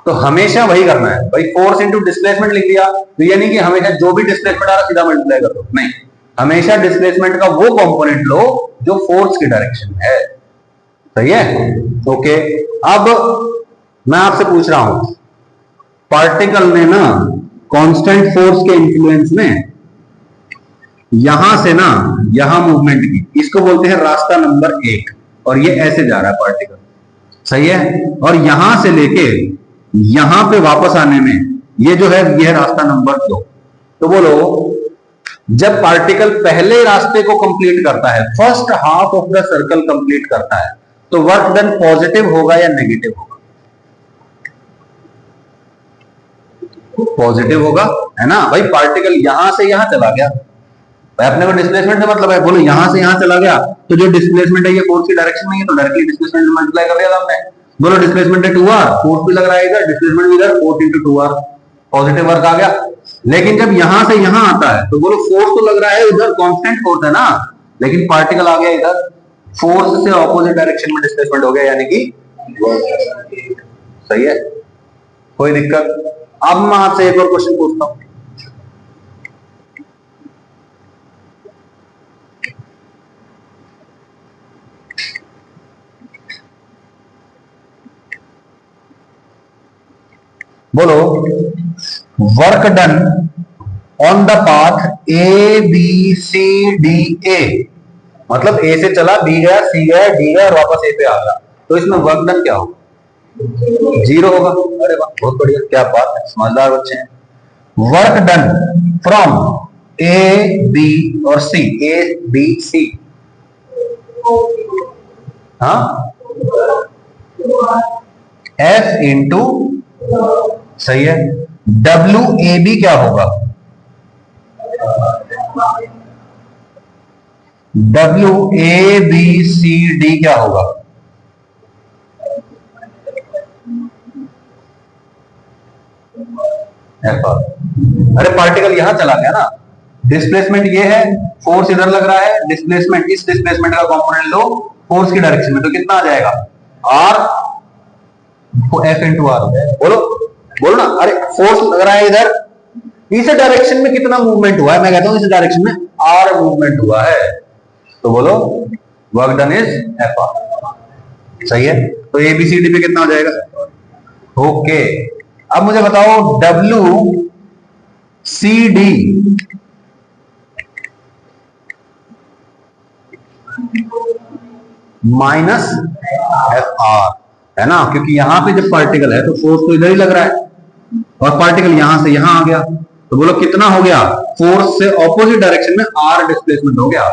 [SPEAKER 1] तो हमेशा वही करना है भाई, फोर्स इंटू डिस्प्लेसमेंट लिख दिया तो ये नहीं कि हमेशा जो भी डिस्प्लेसमेंट आ रहा सीधा मल्टीप्लाई कर दो, नहीं। हमेशा डिस्प्लेसमेंट का वो कंपोनेंट लो जो फोर्स की डायरेक्शन में है। सही है। ओके, अब मैं आपसे पूछ रहा हूं, पार्टिकल ने ना कांस्टेंट फोर्स के इन्फ्लुएंस में यहां से ना यहां मूवमेंट की, इसको बोलते हैं रास्ता नंबर 1, और ये ऐसे जा रहा है पार्टिकल। सही है। और यहां से लेके यहां पे वापस आने में ये जो है ये है रास्ता नंबर 2। तो बोलो जब पार्टिकल पहले रास्ते को कंप्लीट करता है, first half of the circle complete करता है, तो वर्क डन पॉजिटिव होगा या नेगेटिव होगा? पॉजिटिव होगा, है ना भाई? पार्टिकल यहां से यहां चला गया, भाई अपने को डिस्प्लेसमेंट से मतलब है। बोलो यहां से यहां चला गया तो जो डिस्प्लेसमेंट है ये फोर्स की डायरेक्शन में है, तो डायरेक्टली डिस्प्लेसमेंट में मल्टीप्लाई कर दिया हमने। बोलो डिस्प्लेसमेंट है 2r, फोर्स भी लग रहा है इधर, डिस्प्लेसमेंट भी इधर, force into 2r, positive work आ गया। लेकिन जब यहां से यहां आता है तो बोलो फोर्स तो लग रहा है इधर, कांस्टेंट फोर्स है ना, लेकिन पार्टिकल आ गया इधर, फोर्स से ऑपोजिट डायरेक्शन में डिस्प्लेसमेंट हो गया, यानी कि सही है। कोई दिक्कत? अब मैं आपसे एक और क्वेश्चन पूछता हूं, बोलो work done on the path A B C D A, मतलब ए से चला, बी गया, सी गया, डी गया और वापस ए पे आ गया, तो इसमें वर्क डन क्या होगा? 0 होगा। अरे वाह, बहुत बढ़िया, क्या बात है, समझदार बच्चे हैं। Work done from A B और सी, ए बी सी, हाँ, F इंटू, सही है, डब्ल्यू ए बी क्या होगा? W A B C D क्या होगा? अरे पार्टिकल यहां चला गया ना, डिस्प्लेसमेंट ये है, फोर्स इधर लग रहा है, डिस्प्लेसमेंट, इस डिस्प्लेसमेंट का कंपोनेंट लो फोर्स की डायरेक्शन में, तो कितना आ जाएगा? आर, F इंटू आर हो जाएगा। बोलो बोलो ना, अरे फोर्स लग रहा है इधर, इस डायरेक्शन में कितना मूवमेंट हुआ है? मैं कहता हूं इस डायरेक्शन में आर मूवमेंट हुआ है, तो बोलो work done is F R. सही है। तो एबीसीडी पे कितना हो जाएगा? ओके, अब मुझे बताओ W C D minus F R, है ना, क्योंकि यहां पे जब पार्टिकल है तो फोर्स तो इधर ही लग रहा है और पार्टिकल यहां से यहां आ गया, तो बोलो कितना हो गया, फोर्स से ऑपोजिट डायरेक्शन में आर डिस्प्लेसमेंट हो गया।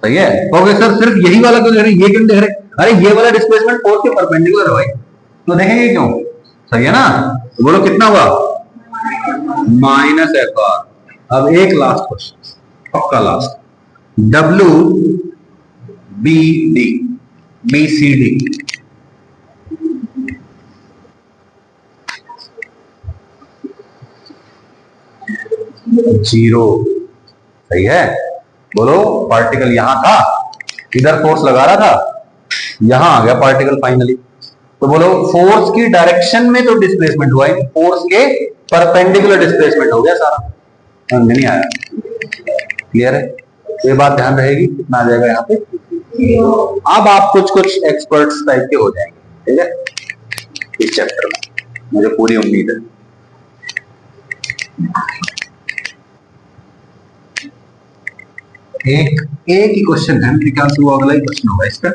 [SPEAKER 1] सही है। ओके सर, सिर्फ यही वाला क्यों देख रहे हैं, ये क्यों देख रहे हैं, अरे ये वाला डिस्प्लेसमेंट फोर्स के परपेंडिकुलर है भाई, तो देखेंगे क्यों। सही है ना, तो बोलो कितना हुआ, माइनस एफ आर। अब एक लास्ट क्वेश्चन, पक्का last, W B D, B C D, zero. सही है। बोलो पार्टिकल यहां था, इधर फोर्स लगा रहा था, यहां आ गया पार्टिकल फाइनली, तो बोलो फोर्स की डायरेक्शन में तो डिस्प्लेसमेंट हुआ ही, फोर्स के परपेंडिकुलर डिस्प्लेसमेंट हो गया सारा। समझ नहीं आया, क्लियर है, ये बात ध्यान रहेगी, कितना आ जाएगा यहाँ पे। अब आप कुछ कुछ एक्सपर्ट्स टाइप के हो जाएंगे, ठीक है, इस चैप्टर में मुझे पूरी उम्मीद है। एक ही क्वेश्चन है मेरे ख्याल से, वो अगला ही क्वेश्चन होगा इसका।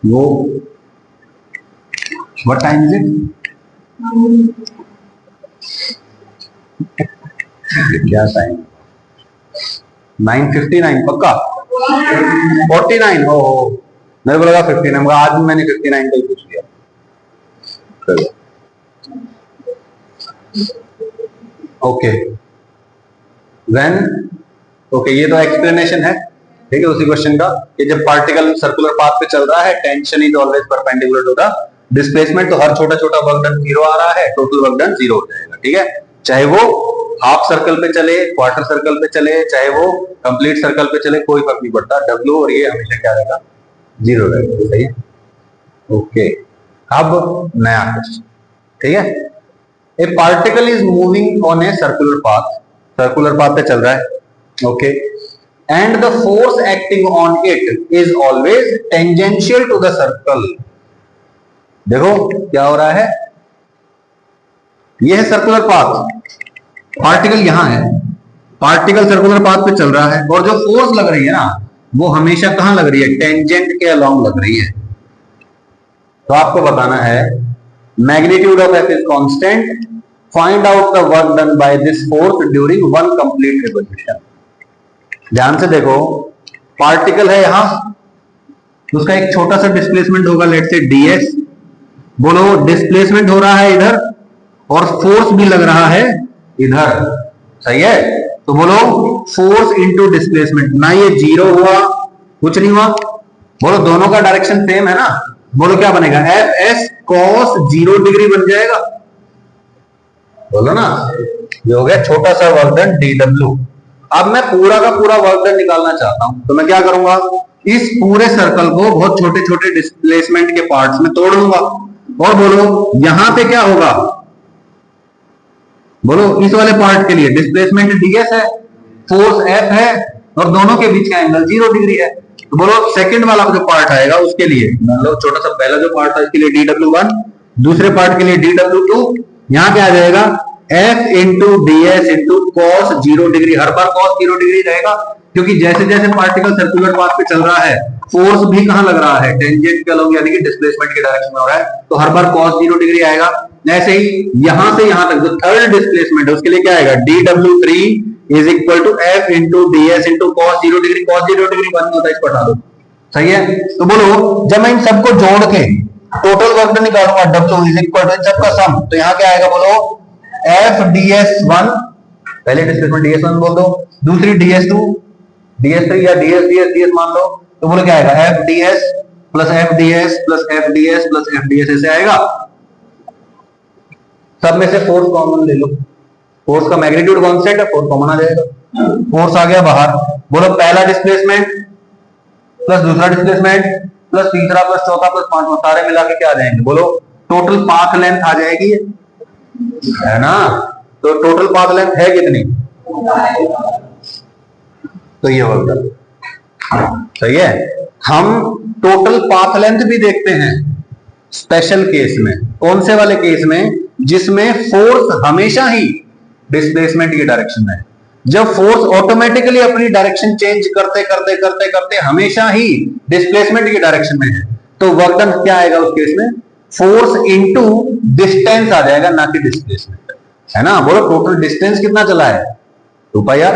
[SPEAKER 1] वो व्हाट टाइम इज इट, क्या टाइम, 9:59 पक्का, 49, ओ मेरे को लगा 59, आज भी मैंने 59 का ही पूछ लिया। ओके व्हेन, ओके ये तो एक्सप्लेनेशन है, ठीक है, उसी क्वेश्चन का, कि जब पार्टिकल सर्कुलर पाथ पे चल रहा है, tension is always perpendicular to the displacement, तो हर छोटा छोटा वर्क डन जीरो आ रहा है, टोटल वर्क डन जीरो हो जाएगा। ठीक है, चाहे वो हाफ सर्कल पे चले, क्वार्टर सर्कल पे चले, चाहे वो कंप्लीट सर्कल पे चले, कोई फर्क नहीं पड़ता, डब्ल्यू और ये हमेशा क्या रहेगा, जीरो रहेगा। सही है। ओके, अब नया क्वेश्चन, ठीक है, a particle is moving on a circular path, circular path पे चल रहा है, okay, and the force acting on it is always tangential to the circle. देखो क्या हो रहा है, यह है सर्कुलर पाथ, पार्टिकल यहां है, पार्टिकल सर्कुलर पाथ पे चल रहा है, और जो फोर्स लग रही है ना, वो हमेशा कहां लग रही है, टेंजेंट के अलोंग लग रही है। तो आपको बताना है magnitude of F is constant, find out the work done by this force during one complete revolution. ध्यान से देखो, पार्टिकल है यहां, उसका एक छोटा सा डिस्प्लेसमेंट होगा, लेट से ds, बोलो डिस्प्लेसमेंट हो रहा है इधर और फोर्स भी लग रहा है इधर। सही है, तो बोलो फोर्स इंटू डिस्प्लेसमेंट, ना ये जीरो हुआ, कुछ नहीं हुआ, बोलो दोनों का डायरेक्शन सेम है ना, बोलो क्या बनेगा, एफ एस कॉस 0 डिग्री बन जाएगा। बोलो ना, ये हो गया छोटा सा वर्क डन dw। अब मैं पूरा का पूरा वर्क डन निकालना चाहता हूं, तो मैं क्या करूंगा, इस पूरे सर्कल को बहुत छोटे छोटे डिस्प्लेसमेंट के पार्ट्स में तोड़ लूंगा, और बोलो यहां पे क्या होगा, बोलो इस वाले पार्ट के लिए डिस्प्लेसमेंट ds है, फोर्स f है, और दोनों के बीच का एंगल 0 डिग्री है। तो बोलो सेकंड वाला जो पार्ट आएगा उसके लिए, मान लो छोटा सा पहला जो पार्ट था इसके लिए dw1, दूसरे पार्ट के लिए dw2, यहां क्या आ जाएगा, f into ds into cos 0 degree, हर बार कॉस 0 डिग्री रहेगा, क्योंकि जैसे जैसे पार्टिकल सर्कुलर पाथ पे चल रहा है, फोर्स भी कहां लग रहा है, टेंजेंट के अलोंग, यानी कि डिस्प्लेसमेंट के डायरेक्शन में हो रहा है, तो हर बार cos 0 डिग्री आएगा। ऐसे ही यहां से यहां तक जो थर्ड डिस्प्लेसमेंट है उसके लिए क्या आएगा, dw3 is equal to f into ds into cos 0 degree, cos 0 degree 1 होता है, इसको हटा दो। सही है, तो बोलो जब मैं इन सबको जोड़ के टोटल वर्क डन निकालूंगा, w इज इक्वल टू इन सबका सम, तो यहां क्या आएगा, बोलो f ds1, पहले डिस्प्लेसमेंट ds1 बोल दो, दूसरी ds2, ds3 या ds मान लो, तो बोलो क्या आएगा, f ds plus f ds plus f ds plus f ds, ऐसे आएगा। सब में से फोर्स कॉमन ले लो, फोर्स का मैग्नीट्यूड कांस्टेंट है, फोर्स कॉमन आ जाएगा, फोर्स आ गया बाहर। बोलो पहला डिस्प्लेसमेंट प्लस दूसरा डिस्प्लेसमेंट प्लस तीसरा प्लस चौथा प्लस पांचवा, सारे मिला के क्या आ जाएंगे, बोलो टोटल पाथ लेंथ आ जाएगी, है ना, तो टोटल पाथ लेंथ है कितनी, तो ये वर्क डन। सही है, हम टोटल पाथ लेंथ भी देखते हैं स्पेशल केस में, कौन से वाले केस में, जिसमें फोर्स हमेशा ही डिस्प्लेसमेंट की डायरेक्शन में है। जब फोर्स ऑटोमेटिकली अपनी डायरेक्शन चेंज करते करते करते करते हमेशा ही डिस्प्लेसमेंट की डायरेक्शन में है, तो वर्क डन क्या आएगा उस केस में, फोर्स इनटू डिस्टेंस आ जाएगा, ना कि डिस्प्लेसमेंट, है ना। बोलो टोटल डिस्टेंस कितना चला है, 2 पाई आर,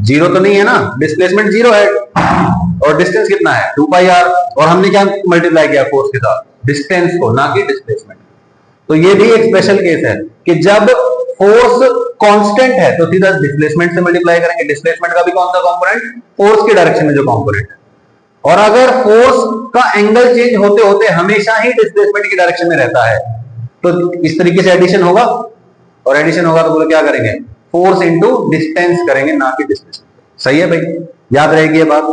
[SPEAKER 1] जीरो तो नहीं है ना, डिस्प्लेसमेंट जीरो है, और डिस्टेंस कितना है 2 पाई आर, और हमने क्या मल्टीप्लाई किया फोर्स के साथ, डिस्टेंस को, ना कि डिस्प्लेसमेंट। तो ये भी एक स्पेशल केस है कि जब फोर्स कांस्टेंट है तो सीधा डिस्प्लेसमेंट से मल्टीप्लाई करेंगे, डिस्प्लेसमेंट का भी कौन सा कंपोनेंट, फोर्स की डायरेक्शन में जो कंपोनेंट है, और अगर फोर्स का एंगल चेंज होते होते हमेशा ही डिस्प्लेसमेंट की डायरेक्शन में रहता है तो इस तरीके से एडिशन होगा, और एडिशन होगा तो बोलो क्या करेंगे, फोर्स इंटू डिस्टेंस करेंगे, ना कि डिस्प्लेसमेंट। सही है भाई, याद रहेगी ये बात,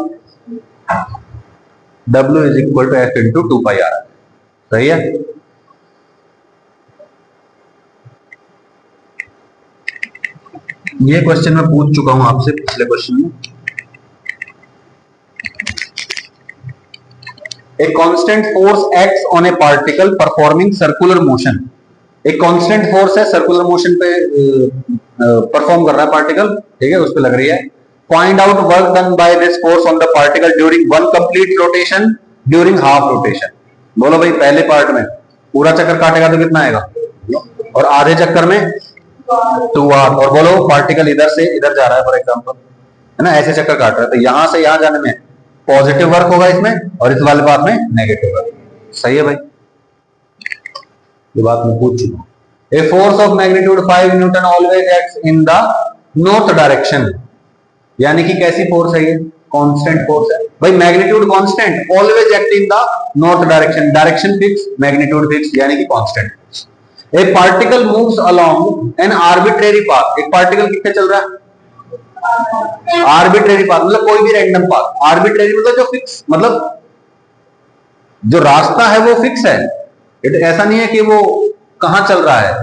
[SPEAKER 1] W is equal to F into 2 pi r. सही है, ये क्वेश्चन मैं पूछ चुका हूं आपसे पिछले क्वेश्चन में। A constant force acts on a particle performing circular motion। एक कांस्टेंट फोर्स है, सर्कुलर मोशन पे परफॉर्म कर रहा है पार्टिकल, ठीक है, उस पे लग रही है। Find out work done by this force on the particle during one complete rotation during half rotation. बोलो भाई पहले पार्ट में पूरा चक्कर काटेगा तो कितना आएगा, और आधे चक्कर में 2r, और बोलो पार्टिकल इधर से इधर जा रहा है फॉर एग्जांपल, है ना, ऐसे चक्कर काट रहा है, तो यहां से यहां जाने में पॉजिटिव वर्क होगा इसमें, और इस वाले पार्ट में नेगेटिव वर्क। सही है भाई, ये बात मैं पूछ चुका हूं। A force of magnitude 5 Newton always acts in the north direction, यानी कि कैसी फोर्स है ये, कांस्टेंट फोर्स है भाई, magnitude constant, always act in the north direction, direction fix, magnitude fix, यानी कि constant. A particle moves along an arbitrary path, एक पार्टिकल कितने चल रहा है, आर्बिट्रेरी पाथ मतलब कोई भी रैंडम पाथ, आर्बिट्रेरी मतलब जो फिक्स, मतलब जो रास्ता है वो फिक्स है, ऐसा नहीं है कि वो कहां चल रहा है,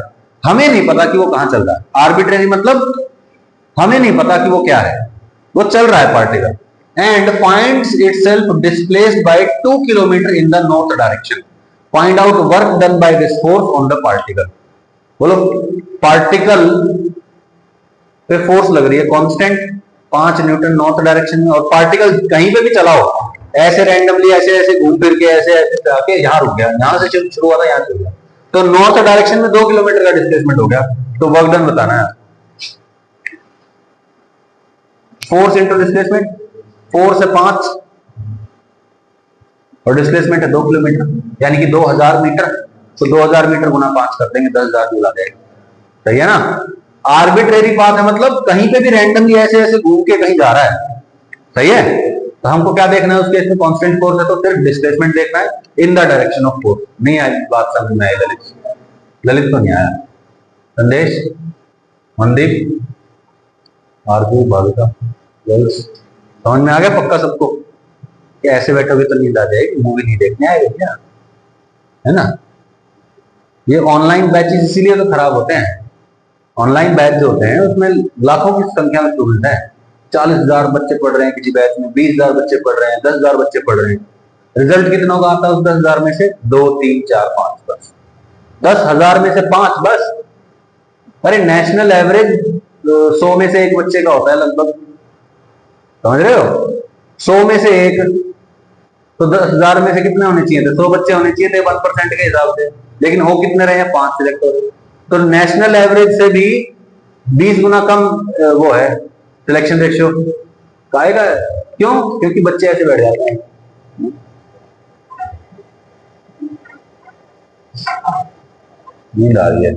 [SPEAKER 1] हमें नहीं पता कि वो कहां चल रहा है, आर्बिट्रेरी मतलब हमें नहीं पता कि वो क्या है, वो चल रहा है particle, and finds itself displaced by 2 kilometre in the north direction. Find out work done by this force on the particle. बोलो पार्टिकल पे फोर्स लग रही है कांस्टेंट 5 न्यूटन नॉर्थ डायरेक्शन में, और पार्टिकल कहीं पे भी चलाओ, ऐसे रैंडमली ऐसे ऐसे घूम फिर के ऐसे ऐसे जाके यहां रुक गया, यहां से शुरू हुआ था यहां चल गया, तो नॉर्थ डायरेक्शन में 2 किलोमीटर का डिस्प्लेसमेंट हो गया, तो वर्क डन बताना है। फोर्स इंटू डिस्प्लेसमेंट, फोर्स है 5 और डिस्प्लेसमेंट है 2 किलोमीटर, यानी कि 2000 मीटर, तो 2000 मीटर गुना 5 कर देंगे, 10,000 जूल आ जाएगा। सही है ना, आर्बिट्रेरी पाथ है मतलब कहीं पे भी रैंडमली ऐसे ऐसे घूम के कहीं जा रहा है। सही है, तो हमको क्या देखना है उसके, इसमें कांस्टेंट फोर्स है तो सिर्फ डिस्प्लेसमेंट देखना है in the direction of force. नहीं आई बात समझ में आई ललित, ललित तो नहीं आया, संदेश, मनदीप, आरती, भाविका, गर्ल्स समझ में आ गया पक्का सबको, कि ऐसे बैठोगे तो नींद आ जाएगी, मूवी नहीं देखने आएगा क्या, है ना। ये ऑनलाइन बैचेस इसीलिए तो खराब होते हैं, ऑनलाइन बैच जो होते हैं उसमें लाखों की संख्या में स्टूडेंट हैं, 40,000 बच्चे पढ़ रहे हैं किसी बैच में, 20,000 बच्चे पढ़ रहे हैं, 10,000 बच्चे पढ़ रहे हैं, रिजल्ट कितनों का आता है उस 10,000 में से, 2, 3, 4, 5 बस, 10,000 में से 5 बस। अरे नेशनल एवरेज 100 में से एक बच्चे का होता है लगभग, समझ रहे हो, 100 में से एक, तो 10,000 में से कितने होने चाहिए थे, 100 बच्चे होने चाहिए थे 1% के हिसाब से, लेकिन हो कितने रहे हैं, 5 सिलेक्ट हो रहे, तो नेशनल एवरेज से भी 20 गुना कम वो है सिलेक्शन रेशियो, काहेगा, क्यों, क्योंकि बच्चे ऐसे बैठ जाते हैं, नींद आ रही है,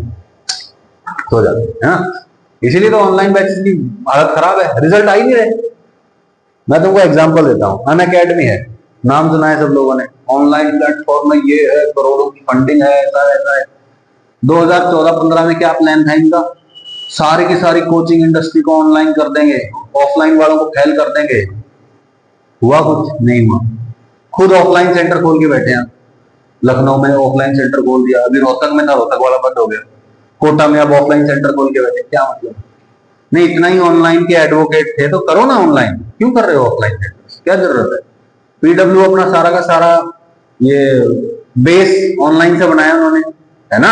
[SPEAKER 1] सो जाते हैं ना, इसीलिए तो ऑनलाइन बैचेस की हालत खराब है, रिजल्ट आ ही नहीं रहे। मैं तुमको एग्जांपल देता हूं, अनअकैडमी है, नाम सुना है सब लोगों ने, ऑनलाइन प्लेटफॉर्म में ये है, करोड़ों की फंडिंग है, ऐसा है। 2014-15 में क्या प्लान था इनका, सारी की सारी कोचिंग इंडस्ट्री को ऑनलाइन कर देंगे, ऑफलाइन वालों को फेल कर देंगे, हुआ कुछ नहीं हुआ, खुद ऑफलाइन सेंटर खोल के बैठे हैं, लखनऊ में ऑफलाइन सेंटर खोल दिया, अभी रोहतक में था, रोहतक वाला बंद हो गया, कोटा में अब ऑफलाइन सेंटर खोल के बैठे, क्या मतलब, नहीं इतना ही ऑनलाइन के एडवोकेट थे तो करो ना ऑनलाइन, क्यों कर रहे हो ऑफलाइन सेंटर, क्या जरूरत है। पीडब्ल्यू अपना सारा का सारा ये बेस ऑनलाइन से बनाया उन्होंने, है ना,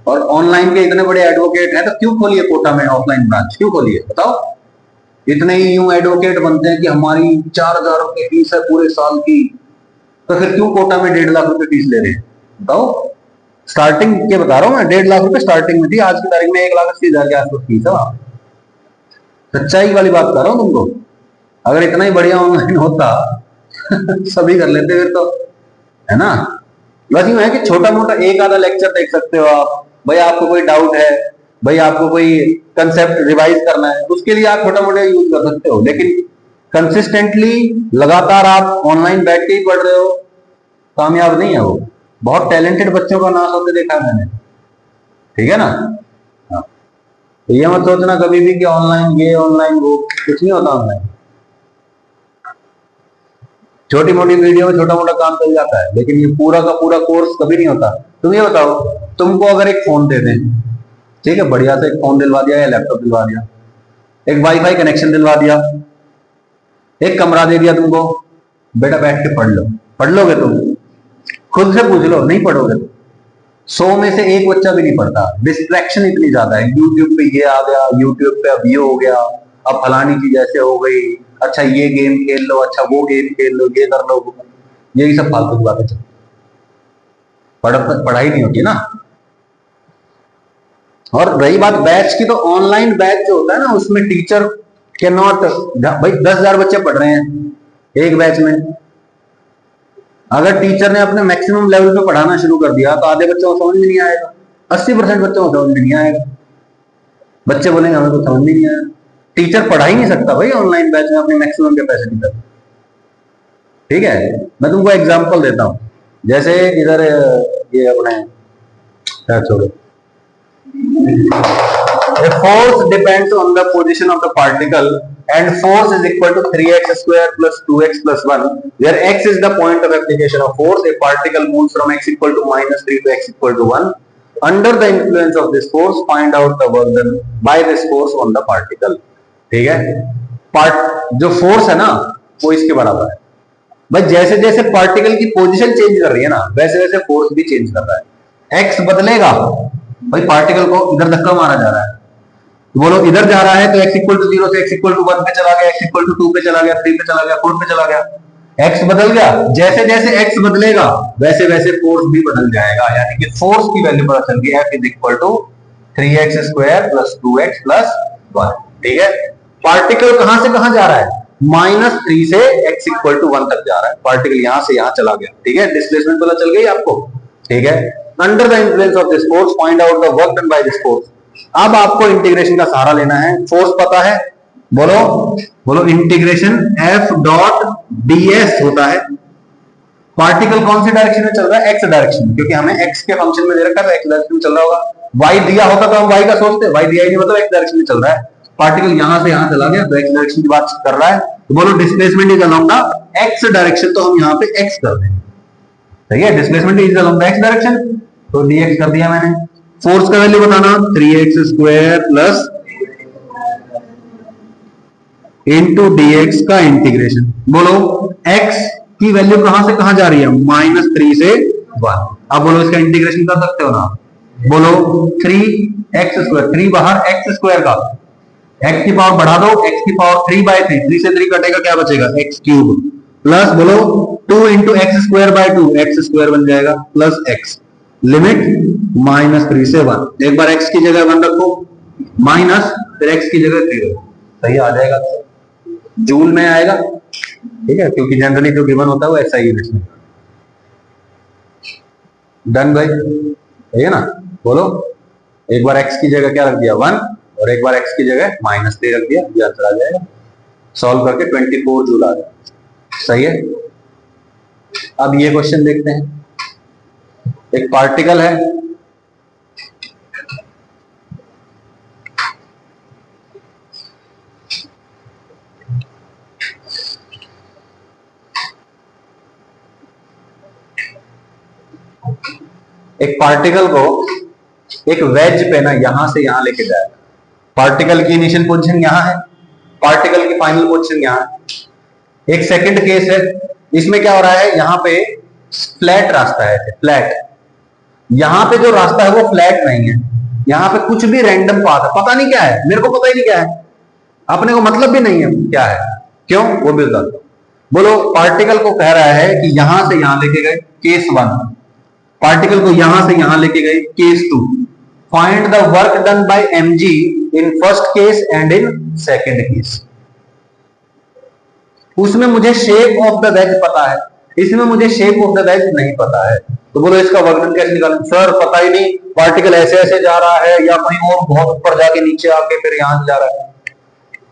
[SPEAKER 1] और ऑनलाइन के इतने बड़े एडवोकेट हैं तो क्यों खोलिए कोटा में ऑफलाइन ब्रांच, क्यों खोलिए बताओ, इतने ही यूं एडवोकेट बनते हैं कि हमारी 4,000 रुपए फीस है पूरे साल की, तो फिर क्यों कोटा में 1.5 लाख रुपए फीस ले रहे हैं बताओ। स्टार्टिंग के बता रहा हूँ मैं, 1.5 लाख रुपए स्टार्टिंग में थी, आज की तारीख में 1,80,000 के आसपास फीस है वहां। सच्चाई वाली बात कर रहा हूँ तुमको। अगर इतना ही बढ़िया ऑनलाइन होता सभी कर लेते फिर तो, है ना। बस यूं है कि छोटा मोटा एक आधा लेक्चर देख सकते हो आप, भाई आपको कोई डाउट है, भाई आपको कोई कंसेप्ट रिवाइज करना है, उसके लिए आप छोटा मोटा यूज कर सकते हो। लेकिन कंसिस्टेंटली लगातार आप ऑनलाइन बैठ के ही पढ़ रहे हो, कामयाब नहीं है वो। बहुत टैलेंटेड बच्चों का नाश होते देखा है मैंने, ठीक है ना। हाँ। तो ये मत सोचना कभी भी कि ऑनलाइन ये ऑनलाइन वो, कुछ नहीं होता ऑनलाइन। छोटी मोटी वीडियो में छोटा मोटा काम चल जाता है, लेकिन ये पूरा का पूरा कोर्स कभी नहीं होता। तुम ये बताओ, तुमको अगर एक फोन दे दें, ठीक है, बढ़िया से एक फोन दिलवा दिया या लैपटॉप दिलवा दिया, एक वाईफाई कनेक्शन दिलवा दिया, एक कमरा दे दिया तुमको, बेटा बैठ के पढ़ लो, पढ़ लोगे तुम? खुद से पूछ लो, नहीं पढ़ोगे तुम। 100 में से एक बच्चा भी नहीं पढ़ता। डिस्ट्रैक्शन इतनी ज्यादा है, यूट्यूब पे ये आ गया, यूट्यूब पे अब ये हो गया, अब फलानी चीज ऐसे हो गई, अच्छा ये गेम खेल लो, अच्छा वो गेम खेल लो, ये कर लो, यही सब फालतू की बातें चलती, पढ़ाई नहीं होती ना। और रही बात बैच की, तो ऑनलाइन बैच जो होता है ना, उसमें टीचर के नॉट, भाई 10,000 बच्चे पढ़ रहे हैं एक बैच में, अगर टीचर ने अपने मैक्सिमम लेवल पे पढ़ाना शुरू कर दिया तो आधे बच्चों को समझ में नहीं आएगा, 80% बच्चों को समझ में नहीं आएगा। बच्चे बोलेंगे हमें तो समझ में नहीं आया। टीचर पढ़ा ही नहीं सकता भाई ऑनलाइन बैच में अपनी मैक्सिमम कैपेसिटी तक, ठीक है। मैं तुमको एग्जांपल देता हूं, जैसे इधर ये अपने क्या छोड़ो, a force depends on the position of the particle and force is equal to 3x square plus 2x plus 1, where x is the point of application of force. A particle moves from x equal to -3 to x equal to 1. Under the influence of this force, find out the work done by this force on the particle. ठीक है, जो force है ना वो इसके बराबर है। भाई जैसे जैसे पार्टिकल की पोजीशन चेंज कर रही है ना, वैसे वैसे फोर्स भी चेंज कर रहा है। एक्स बदलेगा, भाई पार्टिकल को इधर धक्का मारा जा रहा है, बोलो इधर जा रहा है तो x इक्वल टू 0 से x इक्वल टू 1 पे चला गया, x इक्वल टू 2 पे चला गया, 3 पे चला गया, 4 पे चला गया, x बदल गया। जैसे जैसे x बदलेगा वैसे वैसे फोर्स भी बदल जाएगा, यानी कि फोर्स की वैल्यू पता चल गई, F is equal to 3x square plus 2x plus 1। ठीक है, पार्टिकल कहां से कहां जा रहा है, -3 से x इक्वल टू 1 तक जा रहा है, पार्टिकल यहां से यहां चला गया। ठीक है, डिस्प्लेसमेंट पता चल गई आपको। ठीक है, under the influence of this force find out the work done by this force. अब आपको इंटीग्रेशन का सहारा लेना है, फोर्स पता है, बोलो बोलो इंटीग्रेशन F डॉट ds होता है। पार्टिकल कौन सी डायरेक्शन में चल रहा है, x डायरेक्शन में, क्योंकि हमें x के फंक्शन में दे रखा है, x डायरेक्शन में चल रहा होगा। y दिया होता तो हम y का सोचते, y दिया ही नहीं, मतलब x डायरेक्शन में चल रहा है। पार्टिकल यहां से यहां चला गया तो x डायरेक्शन की बात कर रहा है, तो बोलो displacement is along the x direction, तो हम यहां पे x कर देंगे। ठीक है, displacement is along the x direction, तो dx कर दिया मैंने। फोर्स का वैल्यू बताना 3x square plus into dx का इंटीग्रेशन। बोलो x की वैल्यू कहां से कहां जा रही है, -3 से 1। अब बोलो इसका इंटीग्रेशन कर सकते हो ना, बोलो 3x स्क्वायर, 3 बाहर x स्क्वायर का, x की पावर बढ़ा दो, x की पावर 3/3, 3 से 3 कटेगा, क्या बचेगा x क्यूब, प्लस बोलो 2 into x square by 2, x square बन जाएगा, प्लस x, लिमिट -3 से 1। एक बार x की जगह 1 रखो, माइनस, फिर x की जगह 3 रखो, सही आ जाएगा, जूल में आएगा। ठीक है, क्योंकि जनरली जो गिवन होता है वो ऐसा ही है। डन भाई, ठीक है ना। बोलो एक बार x की जगह क्या रख दिया 1, और एक बार x की जगह -3 रख दिया, ये आंसर आ जाएगा। सॉल्व करके 24 जूल आ जाएगा, सही है। अब ये क्वेश्चन देखते हैं, एक पार्टिकल है, एक पार्टिकल को एक वेज पे ना यहां से यहां लेके जाएगा। पार्टिकल की इनिशियल पोजीशन यहां है, पार्टिकल की फाइनल पोजीशन यहां है। एक सेकंड केस है, इसमें क्या हो रहा है, यहां पे फ्लैट रास्ता है, फ्लैट, यहां पे जो रास्ता है वो फ्लैट नहीं है, यहां पे कुछ भी रैंडम पाथ है, पता नहीं क्या है, मेरे को पता ही नहीं क्या है, अपने को मतलब भी नहीं है क्या है, क्यों, वो भी बताता हूं। बोलो पार्टिकल को कह रहा है कि यहां से यहां लेके गए केस 1, पार्टिकल को यहां से यहां लेके गए case 2, find the work done bye mg in first case and in second case. उसमें मुझे शेप ऑफ द वेज पता है, इसमें मुझे शेप ऑफ द वेज नहीं पता है, तो बोलो इसका वर्क डन कैसे निकालें? सर पता ही नहीं, पार्टिकल ऐसे ऐसे जा रहा है या कहीं और बहुत ऊपर जाके नीचे आके फिर यहां जा रहा है।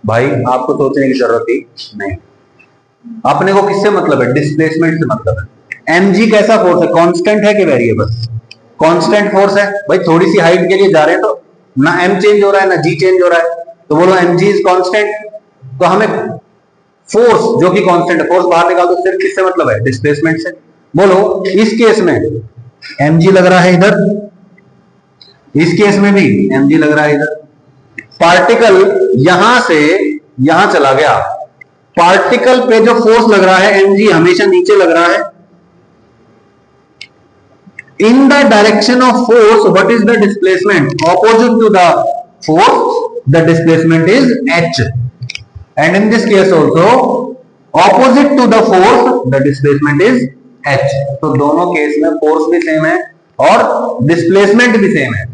[SPEAKER 1] भाई आपको सोचने की जरूरत ही नहीं, अपने को किससे मतलब है? डिस्प्लेसमेंट से मतलब है। mg कैसा फोर्स है? कांस्टेंट है कि वेरिएबल? कांस्टेंट फोर्स है। भाई थोड़ी सी हाइट के लिए जा रहे हैं तो ना m चेंज हो रहा है ना g चेंज हो रहा है, तो बोलो mg इज कांस्टेंट। तो हमें फोर्स जो कि कांस्टेंट है, फोर्स बाहर निकाल दो, सिर्फ किससे मतलब है? डिस्प्लेसमेंट से। बोलो इस केस में mg लग रहा है इधर, इस केस में भी mg लग रहा है इधर। पार्टिकल यहां से यहां चला गया, पार्टिकल पे जो फोर्स लग रहा है mg हमेशा नीचे लग रहा है। In the direction of force what is the displacement? Opposite to the force the displacement is h, and in this case also opposite to the force the displacement is h। तो दोनों case में force भी same है और displacement भी same है,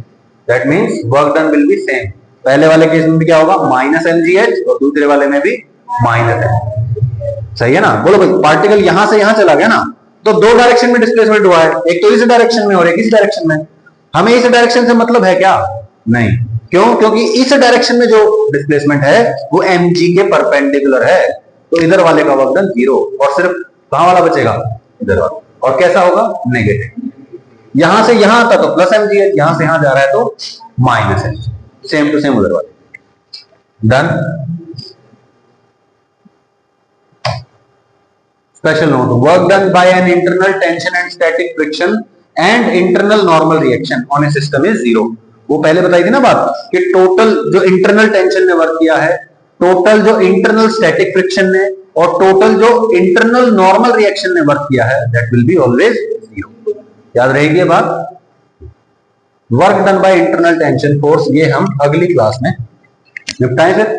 [SPEAKER 1] that means work done will B same. पहले वाले केस में भी क्या होगा? माइनस mgh, और दूसरे वाले में भी माइनस है। सही है ना? बोलो भाई पार्टिकल यहां से यहां चला गया ना, तो दो डायरेक्शन में डिस्प्लेसमेंट हुआ है, एक तो इस डायरेक्शन में और एक इस डायरेक्शन में। हमें इस डायरेक्शन से मतलब है क्या? नहीं। क्यों? क्योंकि इस डायरेक्शन में जो डिस्प्लेसमेंट है वो mg के परपेंडिकुलर है, तो इधर वाले का वर्क डन 0, और सिर्फ कहां वाला बचेगा? इधर वाला। और कैसा होगा? नेगेटिव। यहां से यहां आता तो प्लस mg है, यहां से यहां जा रहा है तो minus mg, same to same उधर वाले। Done. Special note, work done by an internal tension and static friction and internal normal reaction on a system is 0। वो पहले बताई थी ना बात कि टोटल जो इंटरनल टेंशन ने वर्क किया है, टोटल जो इंटरनल स्टैटिक फ्रिक्शन ने, और टोटल जो इंटरनल नॉर्मल रिएक्शन ने वर्क किया है, दैट विल बी ऑलवेज 0। याद रहेगी ये बात? Work done by internal tension force, ये हम अगली क्लास में निपटाएं फिर।